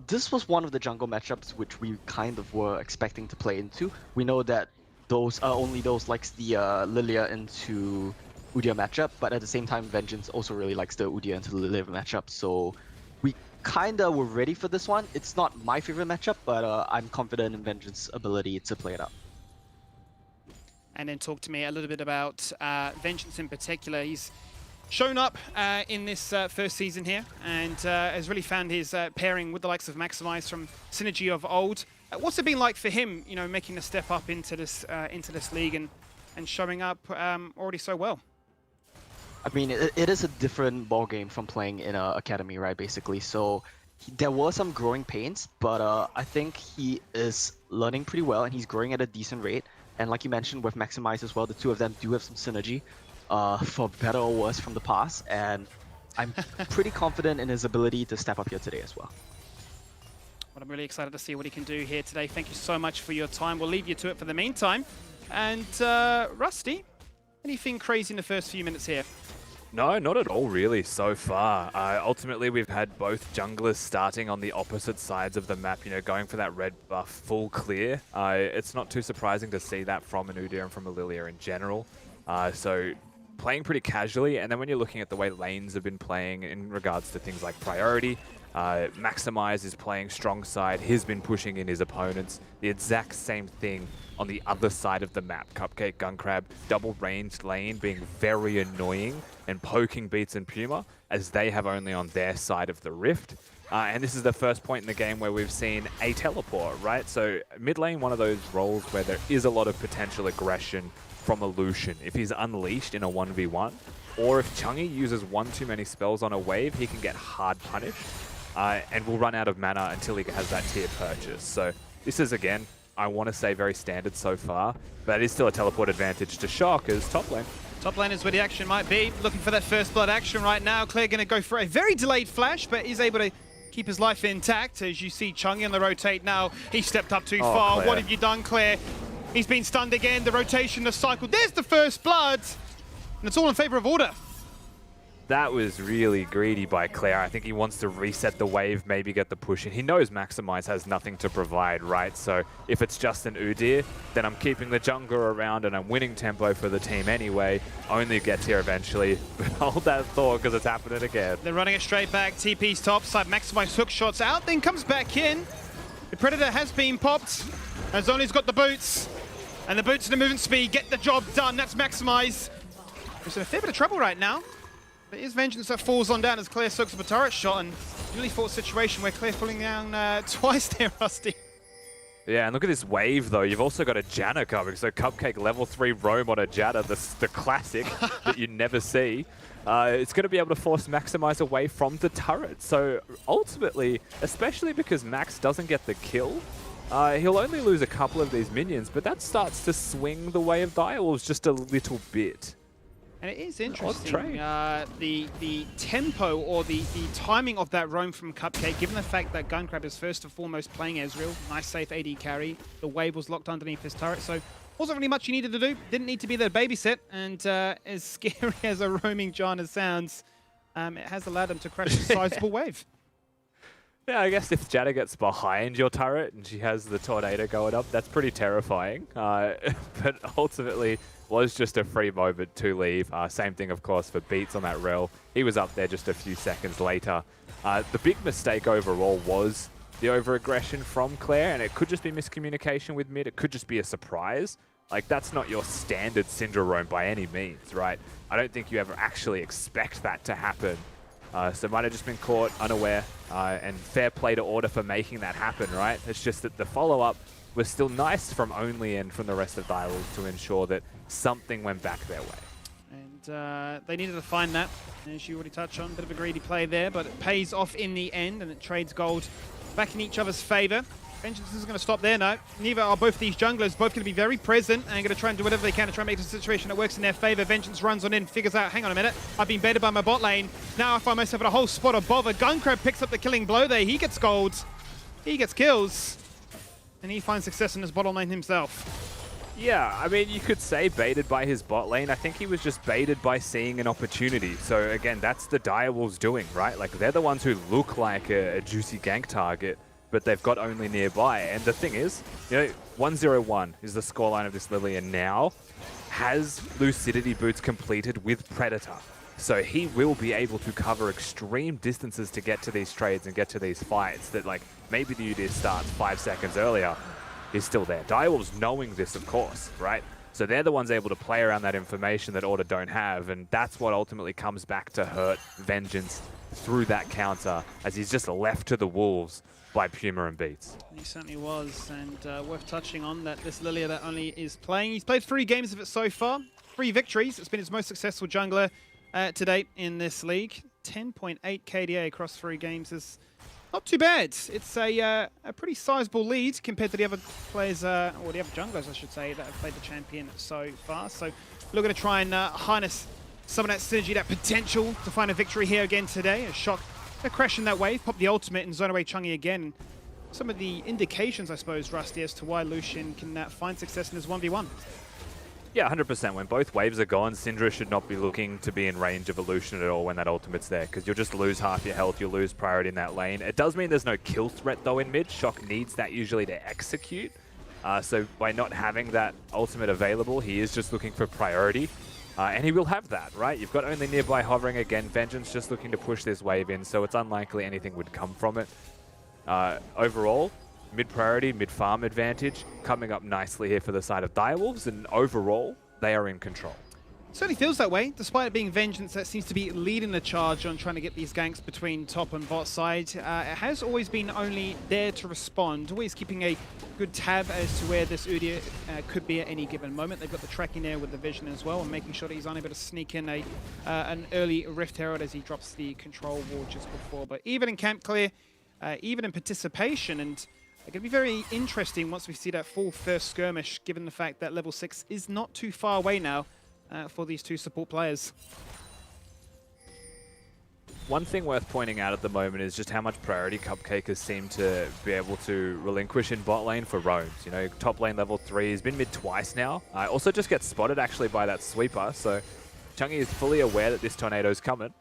This was one of the jungle matchups which we kind of were expecting to play into. We know that those only those likes the Lilia into Udyr matchup, but at the same time, Vengeance also really likes the Udyr into the Lilia matchup. So we kinda were ready for this one. It's not my favorite matchup, but I'm confident in Vengeance's ability to play it out. And then talk to me a little bit about Vengeance in particular. He's shown up in this first season here and has really found his pairing with the likes of Maximize from Synergy of old. What's it been like for him, making the step up into this league and showing up already so well? I mean, it is a different ball game from playing in an academy, right? Basically, so there were some growing pains, but I think he is learning pretty well and he's growing at a decent rate. And like you mentioned with Maximize as well, the two of them do have some synergy, for better or worse from the past. And I'm pretty confident in his ability to step up here today as well. Well, I'm really excited to see what he can do here today. Thank you so much for your time. We'll leave you to it for the meantime. And Rusty, anything crazy in the first few minutes here? No, not at all really so far. Ultimately, we've had both junglers starting on the opposite sides of the map, going for that red buff full clear. It's not too surprising to see that from an Udyr and from a Lilia in general. So playing pretty casually, and then when you're looking at the way lanes have been playing in regards to things like priority, Maximize is playing strong side. He's been pushing in his opponents. The exact same thing on the other side of the map. Cupcake, Gunkrab, double ranged lane being very annoying and poking Beats and Puma as they have only on their side of the rift. And this is the first point in the game where we've seen a teleport, right? So mid lane, one of those roles where there is a lot of potential aggression from a Lucian. If he's unleashed in a 1v1, or if Chungi uses one too many spells on a wave, he can get hard punished and will run out of mana until he has that tier purchase. So this is, again, I want to say very standard so far, but it is still a teleport advantage to Shock as top lane. Top lane is where the action might be. Looking for that first blood action right now. Claire going to go for a very delayed flash, but is able to keep his life intact. As you see Chungi on the rotate now. He stepped up too far. Claire. What have you done, Claire? He's been stunned again. The rotation, the cycle. There's the first blood. And it's all in favor of Order. That was really greedy by Claire. I think he wants to reset the wave, maybe get the push in. He knows Maximize has nothing to provide, right? So if it's just an Udyr, then I'm keeping the jungler around and I'm winning tempo for the team anyway. Only gets here eventually. But hold that thought because it's happening again. They're running it straight back. TP's top side. Maximize hook shots out, then comes back in. The Predator has been popped. Azoni's got the boots. And the boots and the movement speed get the job done. That's Maximize. There's a fair bit of trouble right now. It is Vengeance that falls on down as Claire soaks up a turret shot, and really fought a situation where Claire falling down twice there, Rusty. Yeah, and look at this wave, though. You've also got a Janna coming, so Cupcake level 3 roam on a Janna, the classic that you never see. It's going to be able to force Maximize away from the turret. So ultimately, especially because Max doesn't get the kill, he'll only lose a couple of these minions, but that starts to swing the way of Direwolves just a little bit. And it is interesting, the tempo or the timing of that roam from Cupcake, given the fact that Gunkrab is first and foremost playing Ezreal, nice safe AD carry, the wave was locked underneath his turret, so wasn't really much you needed to do, didn't need to be there to babysit, and as scary as a roaming Janna sounds, it has allowed him to crash a sizable wave. Yeah, I guess if Janna gets behind your turret and she has the tornado going up, that's pretty terrifying. But ultimately, was just a free moment to leave. Same thing, of course, for Beats on that rel. He was up there just a few seconds later. The big mistake overall was the over-aggression from Claire, and it could just be miscommunication with mid. It could just be a surprise. Like, that's not your standard Syndra roam by any means, right? I don't think you ever actually expect that to happen. So might have just been caught unaware, and fair play to Order for making that happen, right? It's just that the follow-up was still nice from Only and from the rest of Direwolves to ensure that something went back their way. And they needed to find that, as you already touched on. A bit of a greedy play there, but it pays off in the end, and it trades gold back in each other's favor. Vengeance isn't going to stop there, no. Neither are both these junglers, both going to be very present and going to try and do whatever they can to try and make the situation that works in their favor. Vengeance runs on in, figures out, hang on a minute, I've been baited by my bot lane. Now I find myself in a whole spot of bother. Gunkrab picks up the killing blow there. He gets gold. He gets kills. And he finds success in his bottom lane himself. Yeah, I mean, you could say baited by his bot lane. I think he was just baited by seeing an opportunity. So again, that's the Direwolves doing, right? Like, they're the ones who look like a juicy gank target, but they've got Only nearby. And the thing is, you know, 1-0-1 is the scoreline of this Lillian now. Has Lucidity Boots completed with Predator. So he will be able to cover extreme distances to get to these trades and get to these fights that, like, maybe the Udyr starts 5 seconds earlier. He's still there. Direwolves knowing this, of course, right? So they're the ones able to play around that information that Order don't have, and that's what ultimately comes back to hurt Vengeance through that counter, as he's just left to the wolves by Puma and Beats. He certainly was, and worth touching on that this Lilia that Only is playing. He's played 3 games of it so far, 3 victories. It's been his most successful jungler to date in this league. 10.8 KDA across 3 games is not too bad. It's a pretty sizable lead compared to the other players, or the other junglers, I should say, that have played the champion so far. So looking to try and harness some of that synergy, that potential to find a victory here again today. A Shock, a crash in that wave, pop the ultimate and zone away Chungi again. Some of the indications, I suppose, Rusty, as to why Lucian can find success in his 1v1. Yeah, 100%. When both waves are gone, Syndra should not be looking to be in range of a Lucian at all when that ultimate's there, because you'll just lose half your health, you'll lose priority in that lane. It does mean there's no kill threat, though, in mid. Shock needs that usually to execute. So by not having that ultimate available, he is just looking for priority. And he will have that, right? You've got only nearby hovering again. Vengeance just looking to push this wave in, so it's unlikely anything would come from it. Overall, mid-priority, mid-farm advantage coming up nicely here for the side of Direwolves, and overall, they are in control. Certainly feels that way, despite it being Vengeance that seems to be leading the charge on trying to get these ganks between top and bot side. It has always been only there to respond, always keeping a good tab as to where this Udyr could be at any given moment. They've got the tracking there with the vision as well, and making sure that he's unable to sneak in an early Rift Herald as he drops the control wall just before. But even in camp clear, even in participation, and it's going to be very interesting once we see that full first skirmish, given the fact that level 6 is not too far away now. For these two support players. One thing worth pointing out at the moment is just how much priority Cupcake has seemed to be able to relinquish in bot lane for roams. You know, top lane level 3, he's been mid twice now. Also just gets spotted actually by that sweeper, so Chungy is fully aware that this tornado's coming.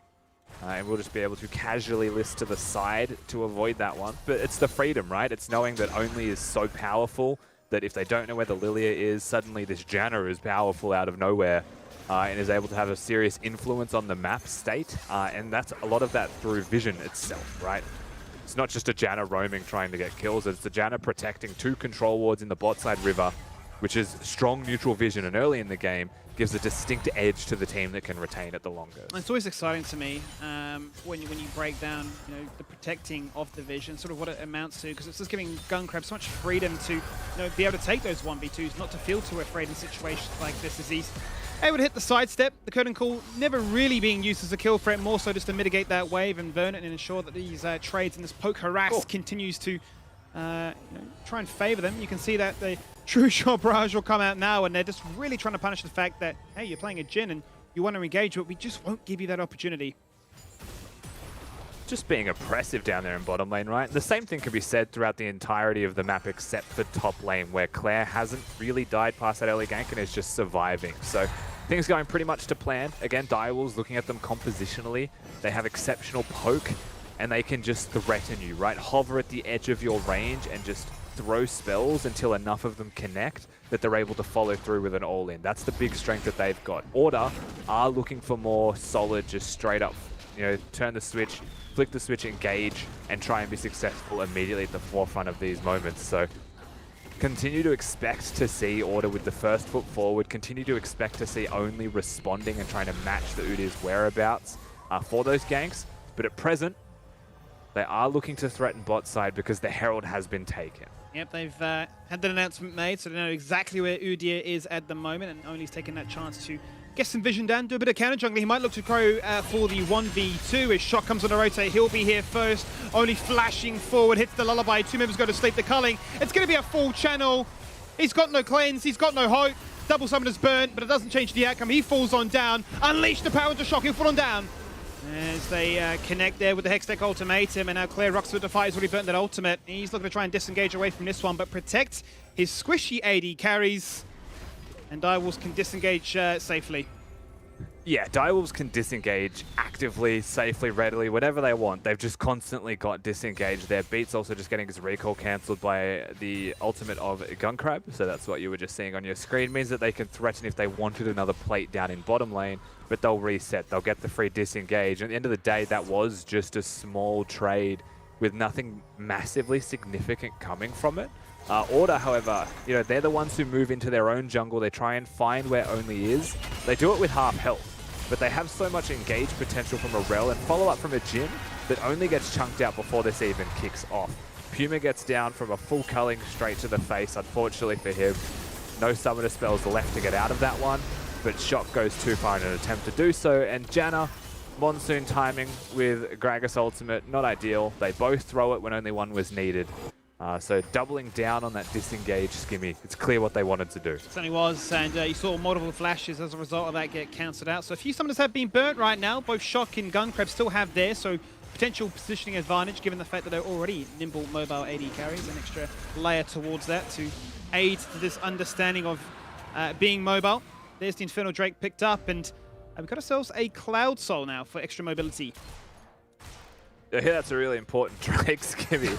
And we'll just be able to casually list to the side to avoid that one. But it's the freedom, right? It's knowing that Only is so powerful that if they don't know where the Lilia is, suddenly this Janna is powerful out of nowhere and is able to have a serious influence on the map state. And that's a lot of that through vision itself, right? It's not just a Janna roaming trying to get kills, it's the Janna protecting 2 control wards in the bot side river, which is strong neutral vision, and early in the game gives a distinct edge to the team that can retain it the longest. It's always exciting to me when you break down, you know, the protecting of the vision, sort of what it amounts to, because it's just giving Gunkrab so much freedom to, you know, be able to take those 1v2s, not to feel too afraid in situations like this, as he's able to hit the sidestep. The curtain call never really being used as a kill threat, more so just to mitigate that wave and burn it and ensure that these trades and this poke harass continues to you know, try and favor them. You can see that the True Shot Barrage will come out now, and they're just really trying to punish the fact that, hey, you're playing a Jhin and you want to engage, but we just won't give you that opportunity. Just being oppressive down there in bottom lane, right? The same thing can be said throughout the entirety of the map except for top lane, where Claire hasn't really died past that early gank and is just surviving. So things going pretty much to plan. Again, Direwolves, looking at them compositionally, they have exceptional poke, and they can just threaten you, right? Hover at the edge of your range and just throw spells until enough of them connect that they're able to follow through with an all-in. That's the big strength that they've got. Order are looking for more solid, just straight up, you know, turn the switch, flick the switch, engage, and try and be successful immediately at the forefront of these moments. So continue to expect to see Order with the first foot forward, continue to expect to see Only responding and trying to match the Udyr's whereabouts for those ganks. But at present, they are looking to threaten bot side because the Herald has been taken. Yep, they've had that announcement made, so they know exactly where Udyr is at the moment, and Only's taken that chance to get some vision down, do a bit of counter jungling. He might look to go for the 1v2. His shot comes on the rotate. He'll be here first. Only flashing forward, hits the lullaby. 2 members go to sleep. The culling. It's going to be a full channel. He's got no cleanse. He's got no hope. Double summoner's burnt, but it doesn't change the outcome. He falls on down. Unleash the power into shock. He'll fall on down. As they connect there with the Hextech ultimatum, and now Claire rocks with the fight. He's already burnt that ultimate. He's looking to try and disengage away from this one, but protect his squishy AD carries, and Direwolves can disengage safely. Yeah, Direwolves can disengage actively, safely, readily, whatever they want. They've just constantly got disengaged there. Beat's also just getting his recall cancelled by the ultimate of Gunkrab, so that's what you were just seeing on your screen. Means that they can threaten if they wanted another plate down in bottom lane, but they'll reset. They'll get the free disengage. At the end of the day, that was just a small trade with nothing massively significant coming from it. Order, however, you know, they're the ones who move into their own jungle. They try and find where Only is. They do it with half health, but they have so much engage potential from a Rel and follow-up from a Jhin that Only gets chunked out before this even kicks off. Puma gets down from a full culling straight to the face, unfortunately for him. No summoner spells left to get out of that one, but Shock goes too far in an attempt to do so, and Janna, Monsoon timing with Gragas ultimate, not ideal. They both throw it when only one was needed. So doubling down on that disengage skimmy. It's clear what they wanted to do. It certainly was, and you saw multiple flashes as a result of that get cancelled out. So a few summoners have been burnt right now. Both Shock and Gunkrab still have theirs, so potential positioning advantage given the fact that they're already nimble mobile AD carries. An extra layer towards that to aid to this understanding of being mobile. There's the Infernal Drake picked up, and we've got ourselves a Cloud Soul now for extra mobility. Yeah, that's a really important Drake, Skimmy.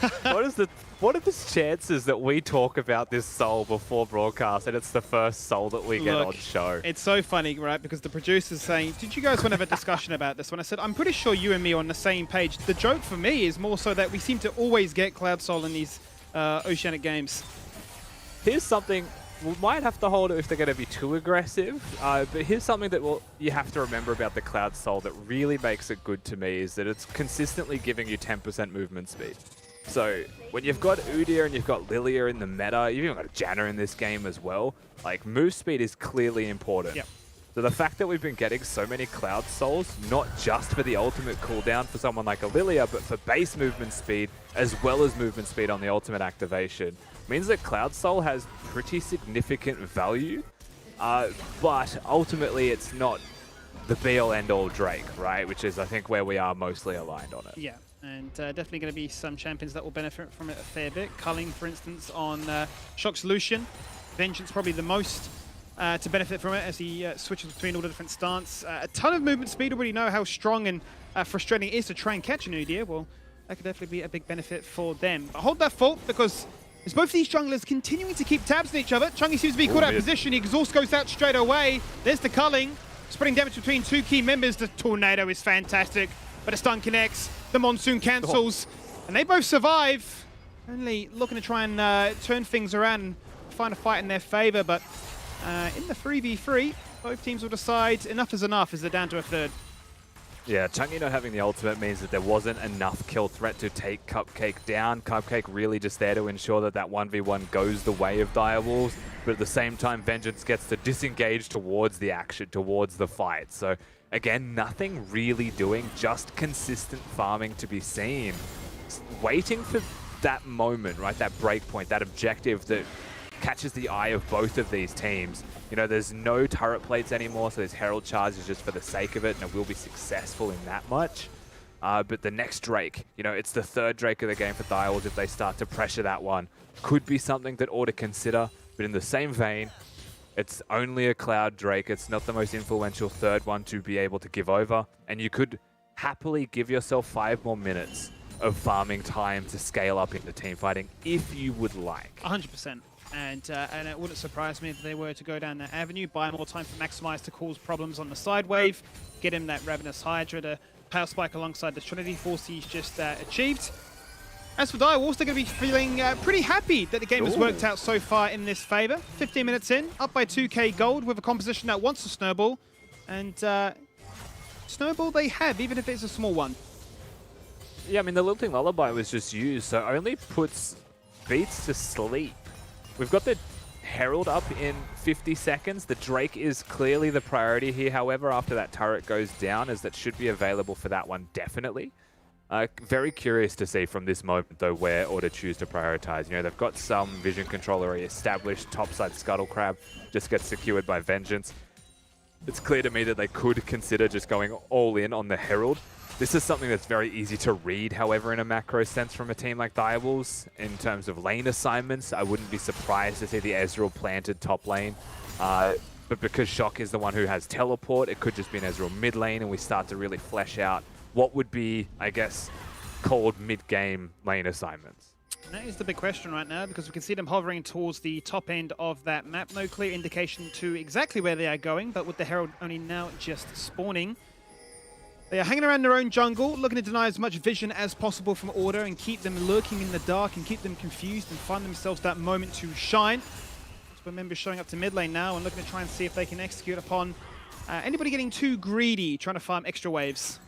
What are the chances that we talk about this soul before broadcast and it's the first soul that we get on show? It's so funny, right? Because the producer's saying, did you guys want to have a discussion about this one? I said, I'm pretty sure you and me are on the same page. The joke for me is more so that we seem to always get Cloud Soul in these Oceanic games. Here's something, we might have to hold it if they're going to be too aggressive, but here's something that you have to remember about the Cloud Soul that really makes it good to me is that it's consistently giving you 10% movement speed. So when you've got Udyr and you've got Lilia in the meta, you've even got Janna in this game as well, like move speed is clearly important. Yep. So the fact that we've been getting so many Cloud Souls, not just for the ultimate cooldown for someone like a Lilia, but for base movement speed, as well as movement speed on the ultimate activation, means that Cloud Soul has pretty significant value, but ultimately it's not the be-all end-all Drake, right? Which is, I think, where we are mostly aligned on it. Yeah, and definitely going to be some champions that will benefit from it a fair bit. Culling, for instance, on Shock's Lucian. Vengeance probably the most to benefit from it as he switches between all the different stance. A ton of movement speed. Already know how strong and frustrating it is to try and catch an Udyr. Well, that could definitely be a big benefit for them. But hold that thought, because it's both these junglers continuing to keep tabs on each other. Chungy seems to be caught out of position. The exhaust goes out straight away. There's the culling. Spreading damage between two key members. The tornado is fantastic, but a stun connects. The monsoon cancels, and they both survive. Only looking to try and turn things around and find a fight in their favor, but in the 3v3, both teams will decide enough is enough as they're down to a third. Yeah, Chungy not having the ultimate means that there wasn't enough kill threat to take Cupcake down. Cupcake really just there to ensure that that 1v1 goes the way of Direwolves, but at the same time, Vengeance gets to disengage towards the action, towards the fight. So again, nothing really doing, just consistent farming to be seen. Waiting for that moment, right, that break point, that objective that catches the eye of both of these teams. You know, there's no turret plates anymore, so this Herald charge is just for the sake of it, and it will be successful in that much. But the next Drake, you know, it's the third Drake of the game for Direwolves if they start to pressure that one. Could be something that ought to consider, but in the same vein, it's only a Cloud Drake. It's not the most influential third one to be able to give over, and you could happily give yourself 5 more minutes of farming time to scale up into team fighting if you would like. 100%. And it wouldn't surprise me if they were to go down that avenue, buy more time for Maximize to cause problems on the side wave, get him that Ravenous Hydra to Power Spike alongside the Trinity Force he's just achieved. As for Direwolves, they're going to be feeling pretty happy that the game has worked out so far in this favor. 15 minutes in, up by 2k gold with a composition that wants to snowball. And snowball they have, even if it's a small one. Yeah, I mean, the Lilting Lullaby was just used, so only puts Beats to sleep. We've got the Herald up in 50 seconds. The Drake is clearly the priority here, however, after that turret goes down, as that should be available for that one, definitely. Very curious to see from this moment, though, where or to choose to prioritize. You know, they've got some vision control already established. Topside Scuttle Crab just gets secured by Vengeance. It's clear to me that they could consider just going all in on the Herald. This is something that's very easy to read, however, in a macro sense from a team like Direwolves. In terms of lane assignments, I wouldn't be surprised to see the Ezreal planted top lane. But because Shock is the one who has teleport, it could just be an Ezreal mid lane, and we start to really flesh out what would be, I guess, called mid-game lane assignments. And that is the big question right now, because we can see them hovering towards the top end of that map. No clear indication to exactly where they are going, but with the Herald only now just spawning, they are hanging around their own jungle, looking to deny as much vision as possible from Order and keep them lurking in the dark and keep them confused and find themselves that moment to shine. So members showing up to mid lane now and looking to try and see if they can execute upon anybody getting too greedy, trying to farm extra waves.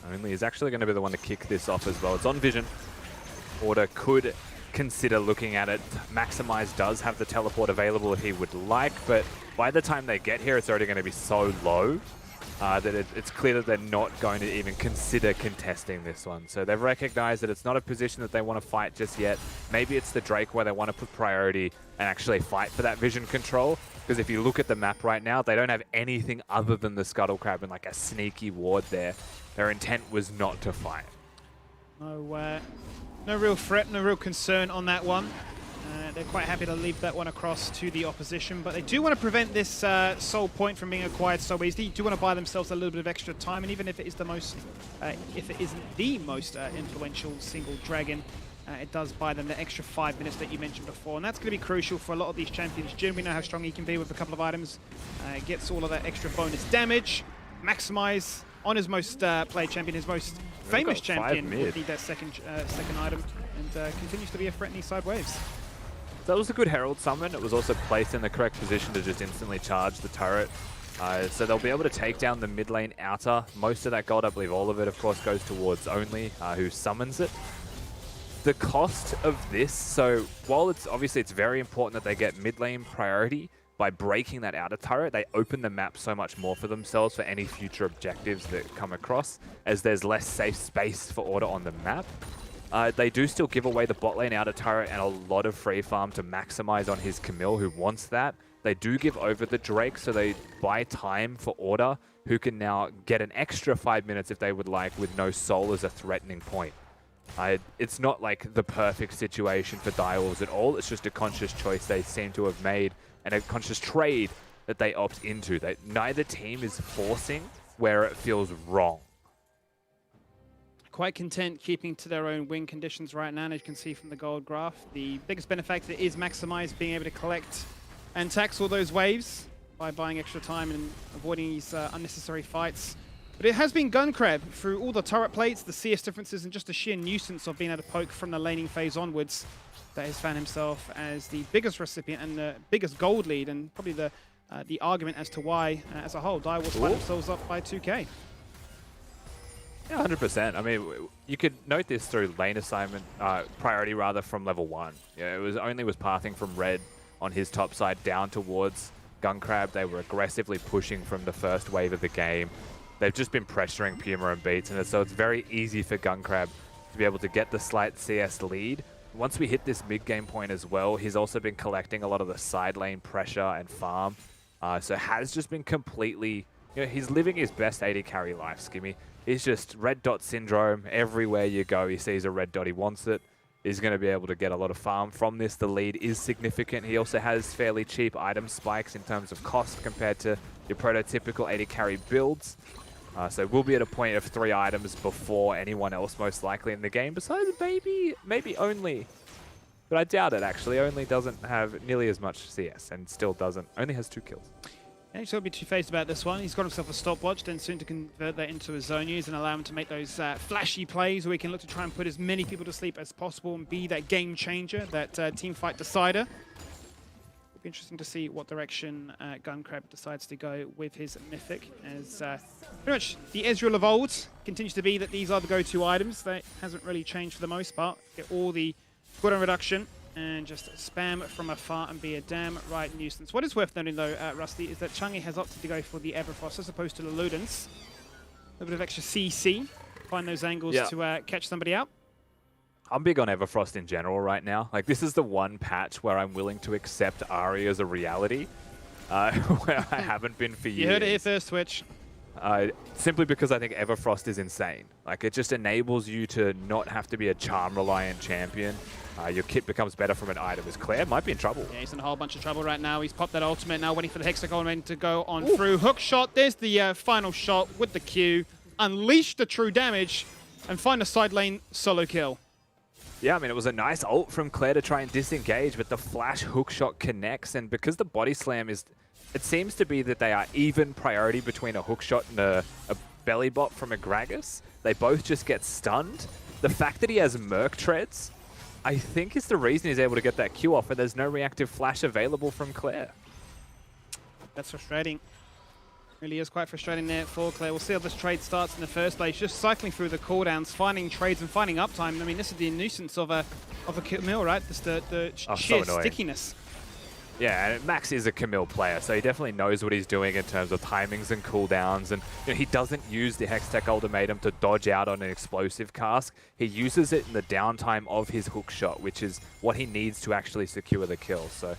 Only is actually going to be the one to kick this off as well. It's on vision. Order could consider looking at it. Maximize does have the teleport available if he would like, but by the time they get here, it's already going to be so low that it's clear that they're not going to even consider contesting this one. So they've recognized that it's not a position that they want to fight just yet. Maybe it's the Drake where they want to put priority and actually fight for that vision control. Because if you look at the map right now, they don't have anything other than the Scuttle Crab and like a sneaky ward there. Their intent was not to fight. No real threat, no real concern on that one. They're quite happy to leave that one across to the opposition, but they do want to prevent this soul point from being acquired so easily. Do want to buy themselves a little bit of extra time, and even if it is the most, if it isn't the most influential single dragon, it does buy them the extra 5 minutes that you mentioned before, and that's going to be crucial for a lot of these champions. Jin, we know how strong he can be with a couple of items. Gets all of that extra bonus damage. Maximize on his most played champion, his most famous champion, would need that second item, and continues to be a threat in these side waves. That was a good Herald summon. It was also placed in the correct position to just instantly charge the turret. So they'll be able to take down the mid lane outer. Most of that gold, I believe all of it, of course, goes towards Only, who summons it. The cost of this, so while it's obviously it's very important that they get mid lane priority, by breaking that outer turret, they open the map so much more for themselves for any future objectives that come across, as there's less safe space for Order on the map. They do still give away the bot lane outer turret and a lot of free farm to maximize on his Camille, who wants that. They do give over the Drake, so they buy time for Order, who can now get an extra 5 minutes if they would like, with no soul as a threatening point. It's not like the perfect situation for Direwolves at all. It's just a conscious choice they seem to have made, and a conscious trade that they opt into. Neither team is forcing where it feels wrong. Quite content keeping to their own win conditions right now, and as you can see from the gold graph, the biggest benefactor is Maximize, being able to collect and tax all those waves by buying extra time and avoiding these unnecessary fights. But it has been Guncrab through all the turret plates, the CS differences, and just the sheer nuisance of being able to poke from the laning phase onwards, that has found himself as the biggest recipient and the biggest gold lead, and probably the argument as to why, as a whole, Direwolves find themselves up by 2k. Yeah, 100%. I mean, you could note this through lane assignment, priority rather, from level 1. Yeah, it was Only was pathing from red on his top side down towards Guncrab. They were aggressively pushing from the first wave of the game. They've just been pressuring Puma and Beats, and so it's very easy for Guncrab to be able to get the slight CS lead. Once we hit this mid-game point as well, he's also been collecting a lot of the side lane pressure and farm. So has just been completely, he's living his best AD carry life, Skimmy. He's just red dot syndrome. Everywhere you go, he sees a red dot, he wants it. He's going to be able to get a lot of farm from this. The lead is significant. He also has fairly cheap item spikes in terms of cost compared to your prototypical AD carry builds. So we'll be at a point of 3 items before anyone else, most likely, in the game, besides maybe Only. But I doubt it, actually. Only doesn't have nearly as much CS, and still doesn't. Only has 2 kills. Yeah, he's going to be two-faced about this one. He's got himself a stopwatch, then soon to convert that into his zone use and allow him to make those flashy plays where he can look to try and put as many people to sleep as possible and be that game changer, that team fight decider. It'll be interesting to see what direction Guncrab decides to go with his Mythic, as pretty much the Ezreal of old continues to be that these are the go-to items. That hasn't really changed for the most part. Get all the cooldown reduction and just spam from afar and be a damn right nuisance. What is worth noting though, Rusty, is that Chang'e has opted to go for the Everfrost as opposed to the Ludens. A little bit of extra CC, find those angles to catch somebody out. I'm big on Everfrost in general right now. Like, this is the one patch where I'm willing to accept Ahri as a reality, where I haven't been for years. You heard it here first, Twitch. Simply because I think Everfrost is insane. Like, it just enables you to not have to be a charm-reliant champion. Your kit becomes better from an item. As Claire might be in trouble. Yeah, he's in a whole bunch of trouble right now. He's popped that ultimate now, waiting for the Hexagon to go on through. Hook shot. There's the final shot with the Q. Unleash the true damage and find a side lane solo kill. Yeah, I mean, it was a nice ult from Claire to try and disengage, but the flash hook shot connects, and because the body slam is... It seems to be that they are even priority between a hook shot and a belly bot from a Gragas. They both just get stunned. The fact that he has Merc Treads, I think, is the reason he's able to get that Q off, and there's no reactive flash available from Claire. That's frustrating. Really is quite frustrating there for Claire. We'll see how this trade starts in the first place. Just cycling through the cooldowns, finding trades and finding uptime. I mean, this is the nuisance of a Camille, right? Just the sheer stickiness. Yeah, and Max is a Camille player, so he definitely knows what he's doing in terms of timings and cooldowns. And he doesn't use the Hextech Ultimatum to dodge out on an explosive cast. He uses it in the downtime of his hook shot, which is what he needs to actually secure the kill. So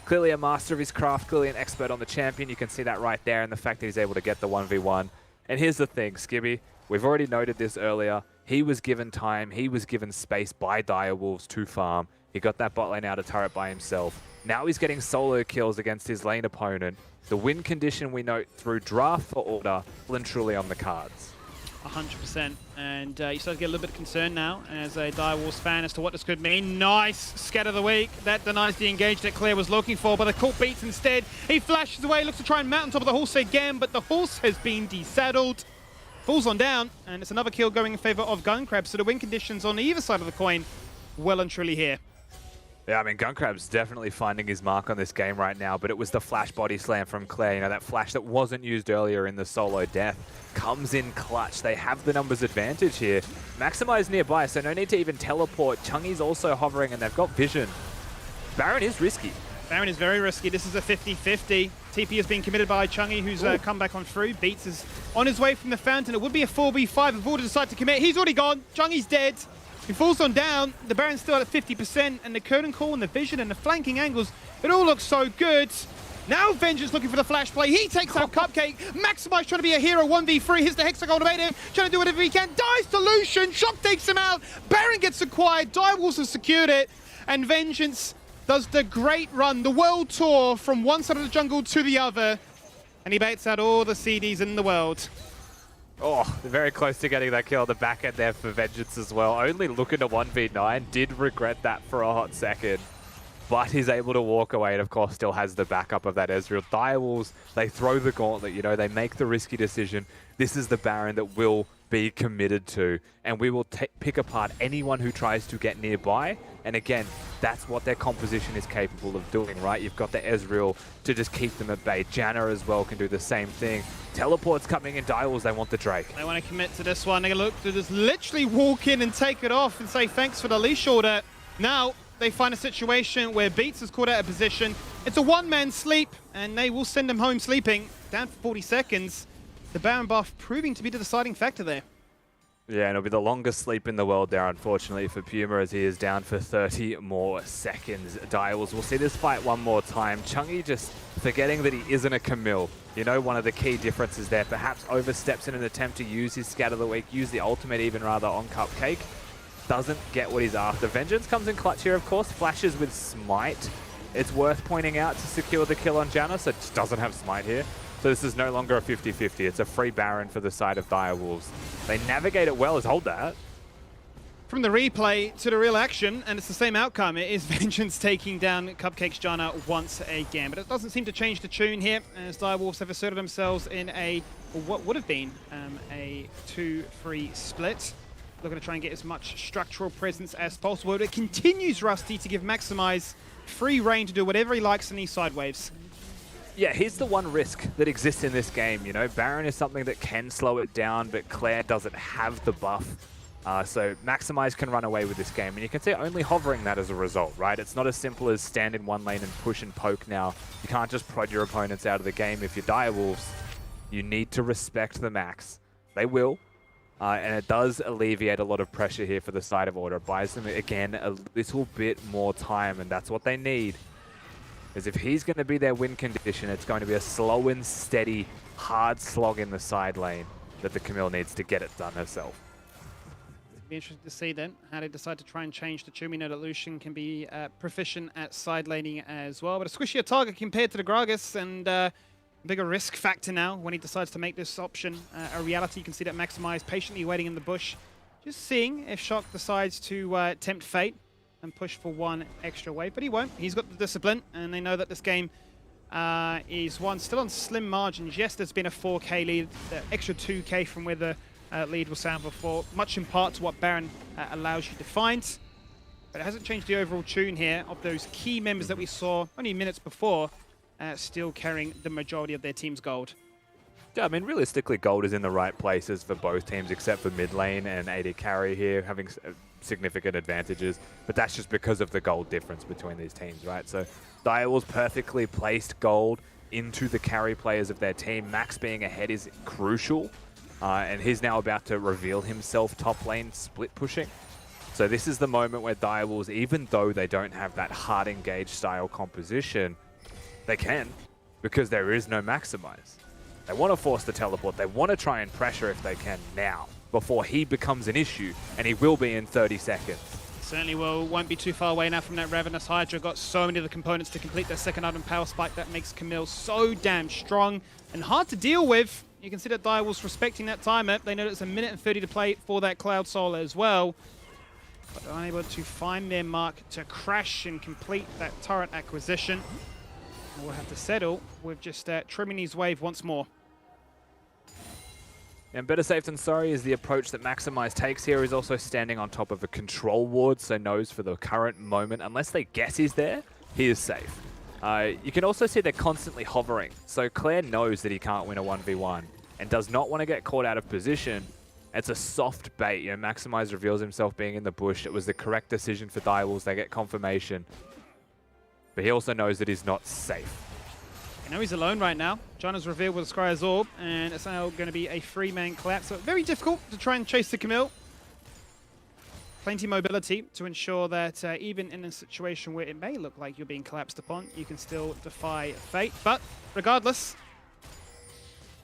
clearly a master of his craft, clearly an expert on the champion. You can see that right there, and the fact that he's able to get the 1v1. And here's the thing, Skibby, we've already noted this earlier. He was given time, he was given space by Direwolves to farm. He got that bot lane out of turret by himself. Now he's getting solo kills against his lane opponent. The win condition we note through draft for Order, well and truly on the cards. 100%. And you start to get a little bit concerned now as a Dire Wolves fan as to what this could mean. Nice scatter of the week. That denies the engage that Claire was looking for, but the cult beats instead. He flashes away, looks to try and mount on top of the horse again, but the horse has been desaddled. Falls on down, and it's another kill going in favor of Guncrab. So the win conditions on either side of the coin well and truly here. Yeah, I mean, Guncrab's definitely finding his mark on this game right now, but it was the flash body slam from Claire. You know, that flash that wasn't used earlier in the solo death comes in clutch. They have the numbers advantage here. Maximize nearby, so no need to even teleport. Chungy's also hovering, and they've got vision. Baron is risky. Baron is very risky. This is a 50-50. TP has been committed by Chungy, who's come back on through. Beats is on his way from the fountain. It would be a 4v5 if Order decide to commit. He's already gone. Chungy's dead. He falls on down. The Baron's still at 50%, and the curtain call and the vision and the flanking angles, it all looks so good. Now Vengeance looking for the flash play. He takes out Cupcake. Maximize trying to be a hero 1v3. Here's the Hexagon to him. Trying to do whatever he can. Dies to Lucian. Shock takes him out. Baron gets acquired. Dire Wolves have secured it. And Vengeance does the great run, the world tour from one side of the jungle to the other. And he baits out all the CDs in the world. Oh, they're very close to getting that kill on the back end there for Vengeance as well. Only looking to 1v9. Did regret that for a hot second. But he's able to walk away and, of course, still has the backup of that Ezreal. Dire Wolves, they throw the gauntlet, you know, they make the risky decision. This is the Baron that will be committed to. And we will pick apart anyone who tries to get nearby. And again, that's what their composition is capable of doing, right? You've got the Ezreal to just keep them at bay. Janna as well can do the same thing. Teleports coming in. Dire Wolves, they want the Drake. They want to commit to this one. They're going to look to just literally walk in and take it off and say thanks for the leash order. Now, they find a situation where Beats is caught out of position. It's a one-man sleep, and they will send him home sleeping. Down for 40 seconds. The Baron buff proving to be the deciding factor there. Yeah, and it'll be the longest sleep in the world there, unfortunately, for Puma, as he is down for 30 more seconds. Dire Wolves will see this fight one more time. Chungy just forgetting that he isn't a Camille. You know, one of the key differences there. Perhaps oversteps in an attempt to use his Scatter of the Week, use the ultimate even rather on Cupcake. Doesn't get what he's after. Vengeance comes in clutch here, of course. Flashes with Smite. It's worth pointing out to secure the kill on Janna, so it just doesn't have Smite here. So this is no longer a 50-50. It's a free Baron for the side of Dire Wolves. They navigate it well as hold that. From the replay to the real action, and it's the same outcome. It is Vengeance taking down Cupcake's Janna once again. But it doesn't seem to change the tune here, as Dire Wolves have asserted themselves in a, what would have been a 2-3 split. Looking to try and get as much structural presence as possible. But it continues Rusty to give Maximize free reign to do whatever he likes in these side waves. Yeah, here's the one risk that exists in this game, you know. Baron is something that can slow it down, but Claire doesn't have the buff. So Maximize can run away with this game, and you can see only hovering that as a result, right? It's not as simple as stand in one lane and push and poke now. You can't just prod your opponents out of the game. If you're Dire Wolves, you need to respect the Max. They will, and it does alleviate a lot of pressure here for the side of Order. It buys them, again, a little bit more time, and that's what they need. Is if he's going to be their win condition, it's going to be a slow and steady, hard slog in the side lane that the Camille needs to get it done herself. It'll be interesting to see then how they decide to try and change the tune. We know that Lucian can be proficient at side laning as well, but a squishier target compared to the Gragas, and a bigger risk factor now when he decides to make this option a reality. You can see that Maximize patiently waiting in the bush, just seeing if Shock decides to tempt fate and push for one extra wave, but he won't. He's got the discipline, and they know that this game is one still on slim margins. Yes, there's been a 4K lead, the extra 2K from where the lead was found before, much in part to what Baron allows you to find, but it hasn't changed the overall tune here of those key members that we saw only minutes before still carrying the majority of their team's gold. Yeah, I mean, realistically, gold is in the right places for both teams, except for mid lane and AD carry here, having significant advantages, but that's just because of the gold difference between these teams, right? So Dire Wolves perfectly placed gold into the carry players of their team. Max being ahead is crucial, and he's now about to reveal himself top lane split pushing. So this is the moment where Dire Wolves, even though they don't have that hard engage style composition, they can, because there is no Maximize. They want to force the teleport. They want to try and pressure if they can now, before he becomes an issue, and he will be in 30 seconds. Certainly will. Won't be too far away now from that Ravenous Hydra. Got so many of the components to complete their second item power spike. That makes Camille so damn strong and hard to deal with. You can see that Direwolves respecting that timer. They know it's a minute and 30 to play for that Cloud Soul as well. But they're unable to find their mark to crash and complete that turret acquisition. And we'll have to settle with just trimming his wave once more. And better safe than sorry is the approach that Maximize takes here. He's also standing on top of a control ward, so knows for the current moment, unless they guess he's there, he is safe. You can also see they're constantly hovering, so Claire knows that he can't win a 1v1 and does not want to get caught out of position. It's a soft bait. You know, Maximize reveals himself being in the bush. It was the correct decision for Direwolves. They get confirmation. But he also knows that he's not safe. You know he's alone right now. John has revealed with Scryer's Orb, and it's now going to be a 3-man collapse. So very difficult to try and chase the Camille. Plenty mobility to ensure that even in a situation where it may look like you're being collapsed upon, you can still defy fate. But regardless,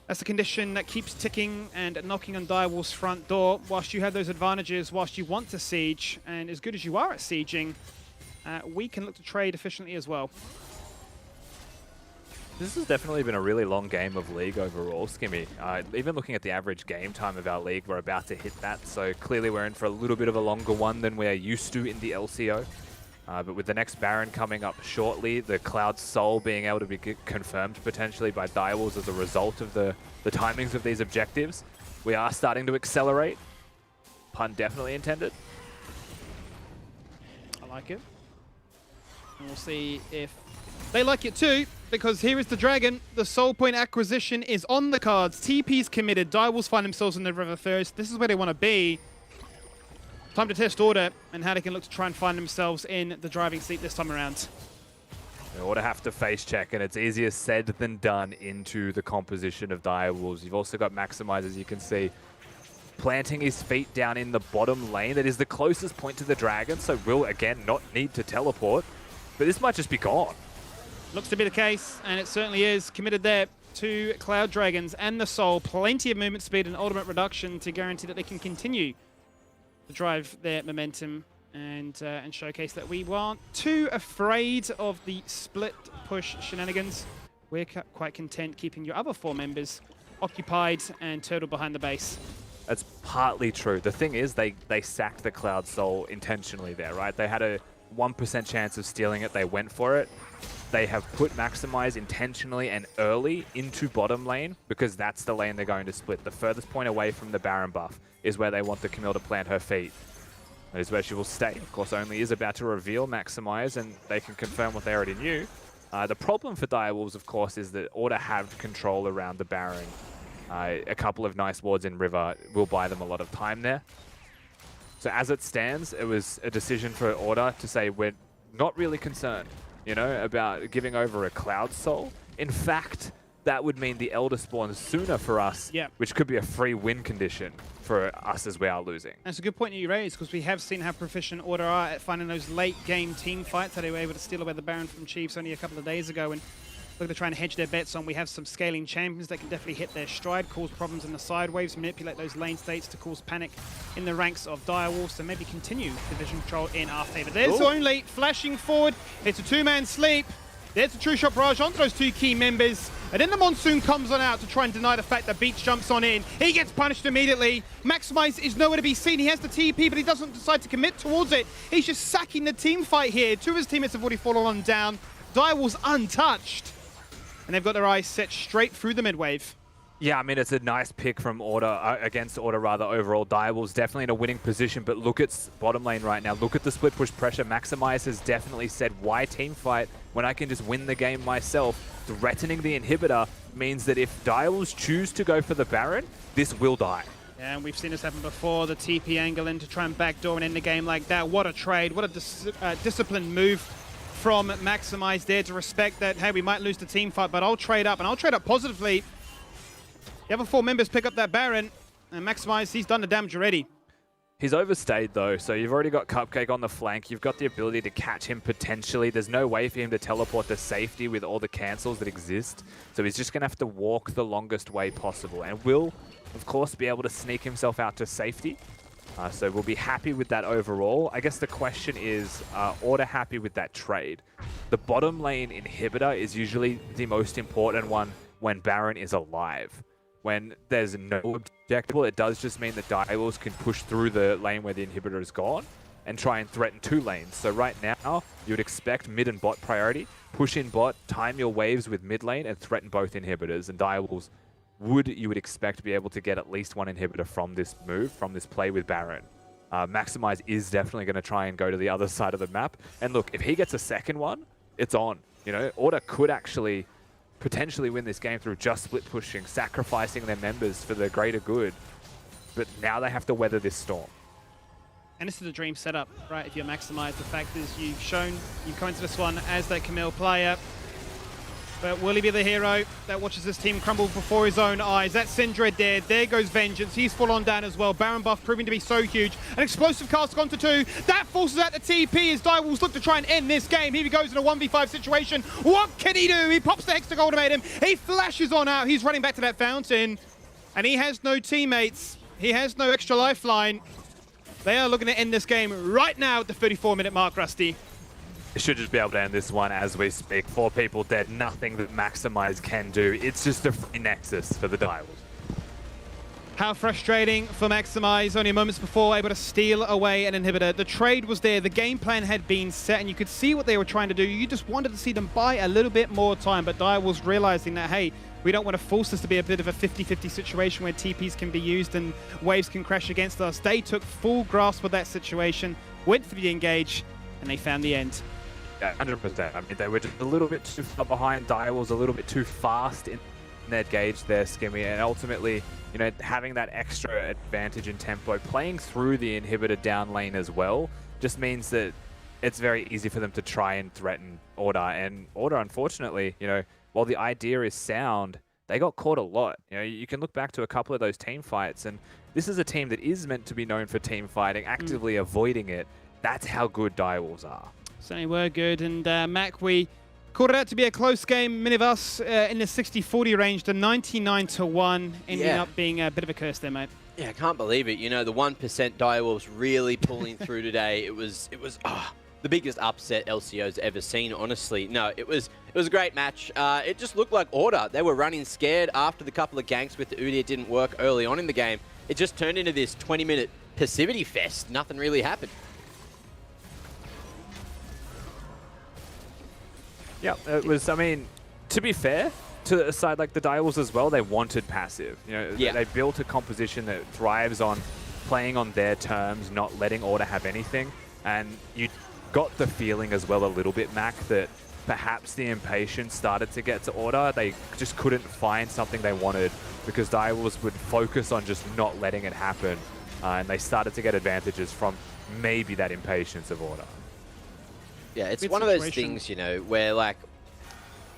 that's a condition that keeps ticking and knocking on Direwolf's front door. Whilst you have those advantages, whilst you want to siege, and as good as you are at sieging, we can look to trade efficiently as well. This has definitely been a really long game of League overall, Skimmy. Even looking at the average game time of our League, we're about to hit that, so clearly we're in for a little bit of a longer one than we're used to in the LCO. But with the next Baron coming up shortly, the Cloud Soul being able to be confirmed potentially by Direwolves as a result of the timings of these objectives, we are starting to accelerate. Pun definitely intended. I like it. And we'll see if they like it too, because here is the Dragon. The Soul Point acquisition is on the cards. TP's committed. Direwolves find themselves in the River first. This is where they want to be. Time to test Order and how they can look to try and find themselves in the driving seat this time around. Order have to face check, and it's easier said than done into the composition of Direwolves. You've also got Maximize, as you can see, planting his feet down in the bottom lane. That is the closest point to the Dragon, so will, again, not need to teleport. But this might just be gone. Looks to be the case, and it certainly is. Committed there to Cloud Dragons and the Soul. Plenty of movement speed and ultimate reduction to guarantee that they can continue to drive their momentum and showcase that we weren't too afraid of the split push shenanigans. We're quite content keeping your other 4 members occupied and turtle behind the base. That's partly true. The thing is, they sacked the Cloud Soul intentionally there, right? They had a 1% chance of stealing it. They went for it. They have put Maximize intentionally and early into bottom lane because that's the lane they're going to split. The furthest point away from the Baron buff is where they want the Camille to plant her feet. That is where she will stay. Of course, Only is about to reveal Maximize, and they can confirm what they already knew. The problem for Direwolves, of course, is that Order have control around the Baron. A couple of nice wards in River will buy them a lot of time there. So as it stands, it was a decision for Order to say we're not really concerned, you know, about giving over a Cloud Soul. In fact, that would mean the Elder spawns sooner for us, which could be a free win condition for us as we are losing. That's a good point that you raised, because we have seen how proficient Order are at finding those late game team fights. How they were able to steal away the Baron from Chiefs only a couple of days ago, and look to try and hedge their bets on. We have some scaling champions that can definitely hit their stride, cause problems in the side waves, manipulate those lane states to cause panic in the ranks of Direwolves, so maybe continue division control in our favor. There's Only flashing forward. It's a 2-man sleep. There's a true shot barrage onto those 2 key members. And then the Monsoon comes on out to try and deny the fact that Beach jumps on in. He gets punished immediately. Maximize is nowhere to be seen. He has the TP, but he doesn't decide to commit towards it. He's just sacking the team fight here. 2 of his teammates have already fallen on down. Direwolves untouched. And they've got their eyes set straight through the mid-wave. Yeah, I mean, it's a nice pick from Order, against Order rather, overall. Direwolves definitely in a winning position, but look at bottom lane right now. Look at the split push pressure. Maximize has definitely said, why team fight when I can just win the game myself? Threatening the inhibitor means that if Direwolves choose to go for the Baron, this will die. Yeah, and we've seen this happen before. The TP angle in to try and backdoor and end the game like that. What a trade. What a disciplined move from Maximize there to respect that, hey, we might lose the team fight, but I'll trade up, and I'll trade up positively. The other 4 members pick up that Baron, and Maximize, he's done the damage already. He's overstayed, though, so you've already got Cupcake on the flank. You've got the ability to catch him potentially. There's no way for him to teleport to safety with all the cancels that exist, so he's just going to have to walk the longest way possible, and will, of course, be able to sneak himself out to safety. So we'll be happy with that overall. I guess the question is, Order happy with that trade? The bottom lane inhibitor is usually the most important one when Baron is alive. When there's no objectable, it does just mean that Direwolves can push through the lane where the inhibitor is gone and try and threaten 2 lanes. So right now, you would expect mid and bot priority, push in bot, time your waves with mid lane, and threaten both inhibitors. And Direwolves you would expect to be able to get at least 1 inhibitor from this move, from this play with Baron. Maximize is definitely going to try and go to the other side of the map. And look, if he gets a second one, it's on. You know, Order could actually potentially win this game through just split pushing, sacrificing their members for the greater good. But now they have to weather this storm. And this is a dream setup, right? If you're Maximize, the fact is you've come into this one as that Camille player. But will he be the hero that watches this team crumble before his own eyes? That's Syndra dead. There goes Vengeance. He's full on down as well. Baron buff proving to be so huge. An explosive cast gone to 2. That forces out the TP as Direwolves look to try and end this game. Here he goes in a 1v5 situation. What can he do? He pops the Hex to Ultimatum. He flashes on out. He's running back to that fountain. And he has no teammates. He has no extra lifeline. They are looking to end this game right now at the 34-minute mark, Rusty. Should just be able to end this one as we speak. 4 people dead, nothing that Maximize can do. It's just a free nexus for the Direwolves. How frustrating for Maximize, only moments before able to steal away an inhibitor. The trade was there, the game plan had been set, and you could see what they were trying to do. You just wanted to see them buy a little bit more time, but Direwolves realizing that, hey, we don't want to force this to be a bit of a 50-50 situation where TPs can be used and waves can crash against us. They took full grasp of that situation, went for the engage, and they found the end. Yeah, 100%. I mean, they were just a little bit too far behind. Direwolves a little bit too fast in their gauge there, Skimmy, and ultimately, you know, having that extra advantage in tempo, playing through the inhibitor down lane as well, just means that it's very easy for them to try and threaten Order. And Order, unfortunately, you know, while the idea is sound, they got caught a lot. You know, you can look back to a couple of those team fights, and this is a team that is meant to be known for team fighting, actively avoiding it. That's how good Direwolves are. Certainly were good, and Mac, we called it out to be a close game. Many of us in the 60-40 range, the 99-1 ending up being a bit of a curse there, mate. Yeah, I can't believe it. You know, the 1% Direwolves really pulling through today. It was the biggest upset LCO's ever seen, honestly. No, it was a great match. It just looked like Order. They were running scared after the couple of ganks with the Udyr didn't work early on in the game. It just turned into this 20-minute passivity fest. Nothing really happened. Yeah, it was, I mean, to be fair, to a side like the Direwolves as well, they wanted passive. You know, they built a composition that thrives on playing on their terms, not letting Order have anything. And you got the feeling as well a little bit, Mac, that perhaps the impatience started to get to Order. They just couldn't find something they wanted because Direwolves would focus on just not letting it happen. And they started to get advantages from maybe that impatience of Order. Yeah, it's one of those things, you know, where, like,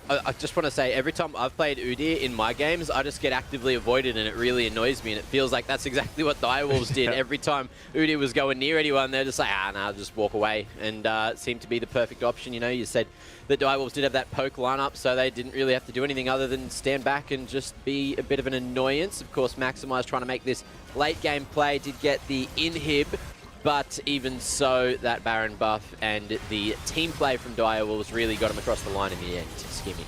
I just want to say, every time I've played Udyr in my games, I just get actively avoided, and it really annoys me, and it feels like that's exactly what Direwolves did. Every time Udyr was going near anyone, they're just like, nah, just walk away, and it seemed to be the perfect option. You know, you said that Direwolves did have that poke lineup, so they didn't really have to do anything other than stand back and just be a bit of an annoyance. Of course, Maximize trying to make this late game play, did get the inhib, but even so, that Baron buff and the team play from Direwolves really got him across the line in the end. Skimmy.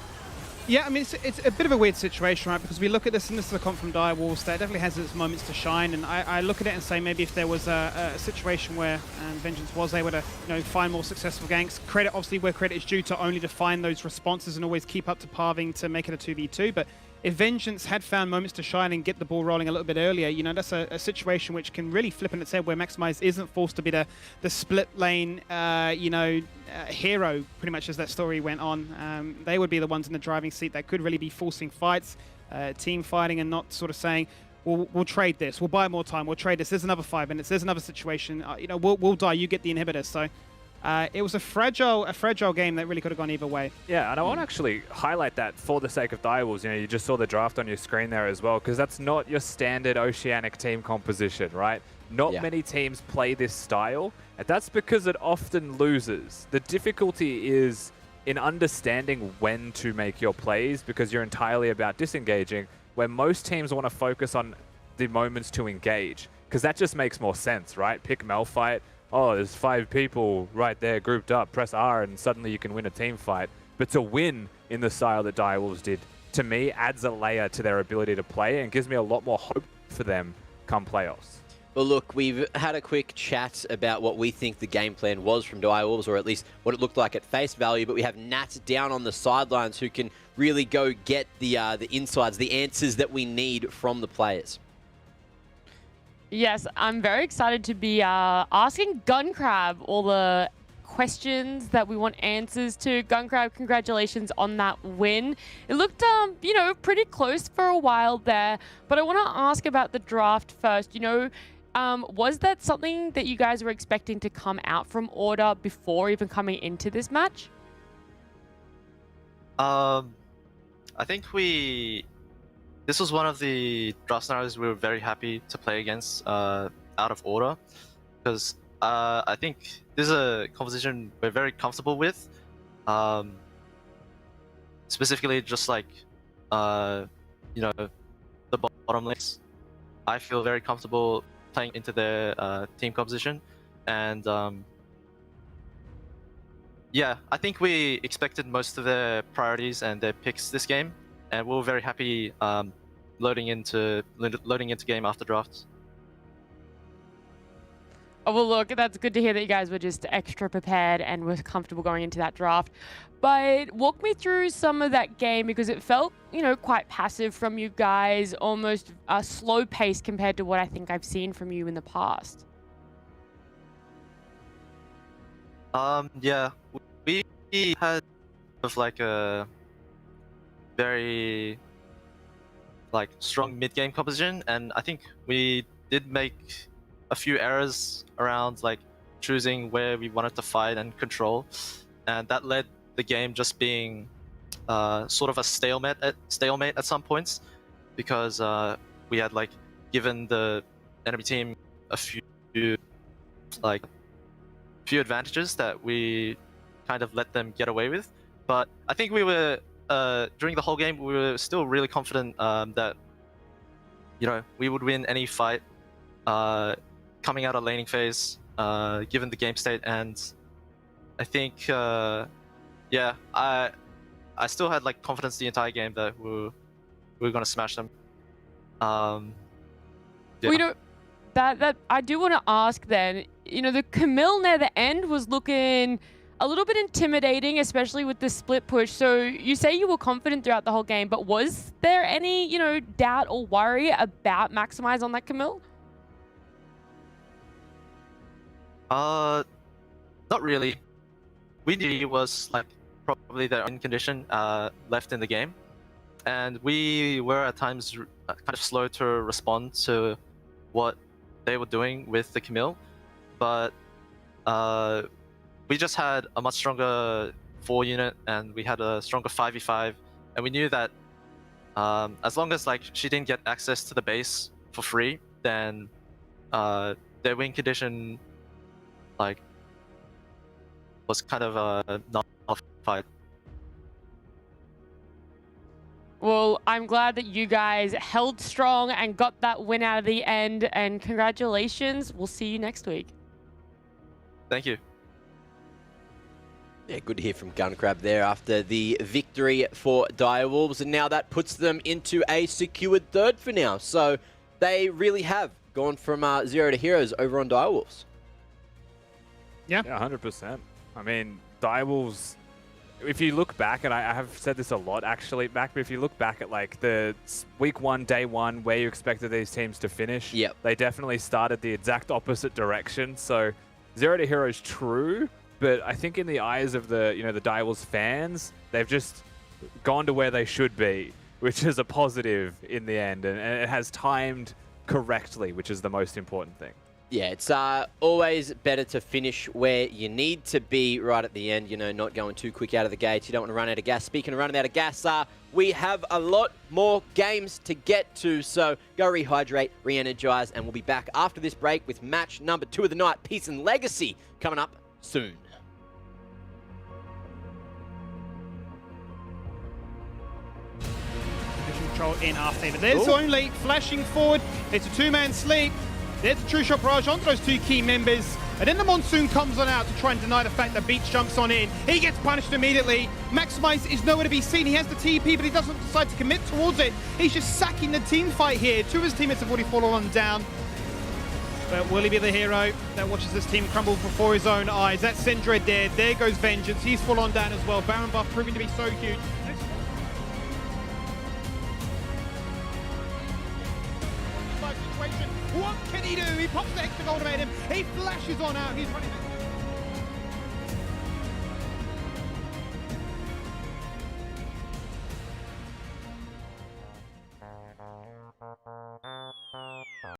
Yeah, I mean, it's a bit of a weird situation, right? Because we look at this, and this is a comp from Direwolves that definitely has its moments to shine. And I look at it and say maybe if there was a situation where Vengeance was able to, you know, find more successful ganks, credit obviously where credit is due to only to find those responses and always keep up to parving to make it a 2v2. But if Vengeance had found moments to shine and get the ball rolling a little bit earlier, you know, that's a situation which can really flip on its head where Maximize isn't forced to be the split lane, hero, pretty much as that story went on. They would be the ones in the driving seat that could really be forcing fights, team fighting, and not sort of saying, we'll trade this, we'll buy more time, we'll trade this, there's another 5 minutes, there's another situation, you know, we'll die, you get the inhibitor. So it was a fragile game that really could have gone either way. Yeah, and I want to actually highlight that for the sake of Direwolves. You know, you just saw the draft on your screen there as well, because that's not your standard Oceanic team composition, right? Not many teams play this style, and that's because it often loses. The difficulty is in understanding when to make your plays, because you're entirely about disengaging, where most teams want to focus on the moments to engage. because that just makes more sense, right? Pick Malphite. Oh, there's 5 people right there grouped up. Press R and suddenly you can win a team fight. But to win in the style that Direwolves did, to me, adds a layer to their ability to play and gives me a lot more hope for them come playoffs. Well, look, we've had a quick chat about what we think the game plan was from Direwolves, or at least what it looked like at face value, but we have Nat down on the sidelines who can really go get the insides, the answers that we need from the players. Yes, I'm very excited to be asking Guncrab all the questions that we want answers to. Guncrab, congratulations on that win. It looked, you know, pretty close for a while there, but I want to ask about the draft first. You know, was that something that you guys were expecting to come out from Order before even coming into this match? I think this was one of the draft scenarios we were very happy to play against out of Order, because I think this is a composition we're very comfortable with. Specifically, just like you know, the bottom lanes, I feel very comfortable playing into their team composition, and yeah, I think we expected most of their priorities and their picks this game, and we were very happy loading into game after drafts. Oh, well, look, that's good to hear that you guys were just extra prepared and were comfortable going into that draft. But walk me through some of that game, because it felt, you know, quite passive from you guys, almost a slow pace compared to what I think I've seen from you in the past. Yeah, we had like a very strong mid-game composition, and I think we did make a few errors around choosing where we wanted to fight and control, and that led the game just being sort of a stalemate at some points, because we had given the enemy team a few advantages that we kind of let them get away with. But I think we were during the whole game we were still really confident that we would win any fight coming out of laning phase, given the game state. And I think yeah, I still had confidence the entire game that we were gonna smash them. Yeah. Well, that I do want to ask then, the Camille near the end was looking a little bit intimidating, especially with the split push. So you say you were confident throughout the whole game, but was there any, doubt or worry about Maximize on that Camille? Not really. We knew it was probably their own condition left in the game, and we were at times kind of slow to respond to what they were doing with the Camille, but we just had a much stronger 4 unit, and we had a stronger 5v5, and we knew that as long as she didn't get access to the base for free, then their win condition was kind of nullified. Well, I'm glad that you guys held strong and got that win out of the end, and congratulations. We'll see you next week. Thank you. Yeah, good to hear from Guncrab there after the victory for Direwolves, and now that puts them into a secured third for now. So they really have gone from 0 to heroes over on Direwolves. Yeah, 100%. I mean, Direwolves, if you look back, and I have said this a lot actually, but if you look back at the week 1, day 1, where you expected these teams to finish, yep, they definitely started the exact opposite direction. So 0 to heroes, true, but I think in the eyes of the the Direwolves fans, they've just gone to where they should be, which is a positive in the end, and it has timed correctly, which is the most important thing. Yeah, it's always better to finish where you need to be right at the end, not going too quick out of the gates. You don't want to run out of gas. Speaking of running out of gas, we have a lot more games to get to, so go rehydrate, re-energize, and we'll be back after this break with match number 2 of the night, Peace and Legacy, coming up soon. Control in our favor. There's only flashing forward. It's a 2-man sleep. There's a true shot barrage onto those two key members. And then the Monsoon comes on out to try and deny the fact that Beach jumps on in. He gets punished immediately. Maximize is nowhere to be seen. He has the TP, but he doesn't decide to commit towards it. He's just sacking the team fight here. Two of his teammates have already fallen on down. But will he be the hero that watches this team crumble before his own eyes? That's Syndra dead. There goes Vengeance. He's full on down as well. Baron buff proving to be so huge. Situation. What can he do? He pops the Hexagon at him. He flashes on out. He's running back.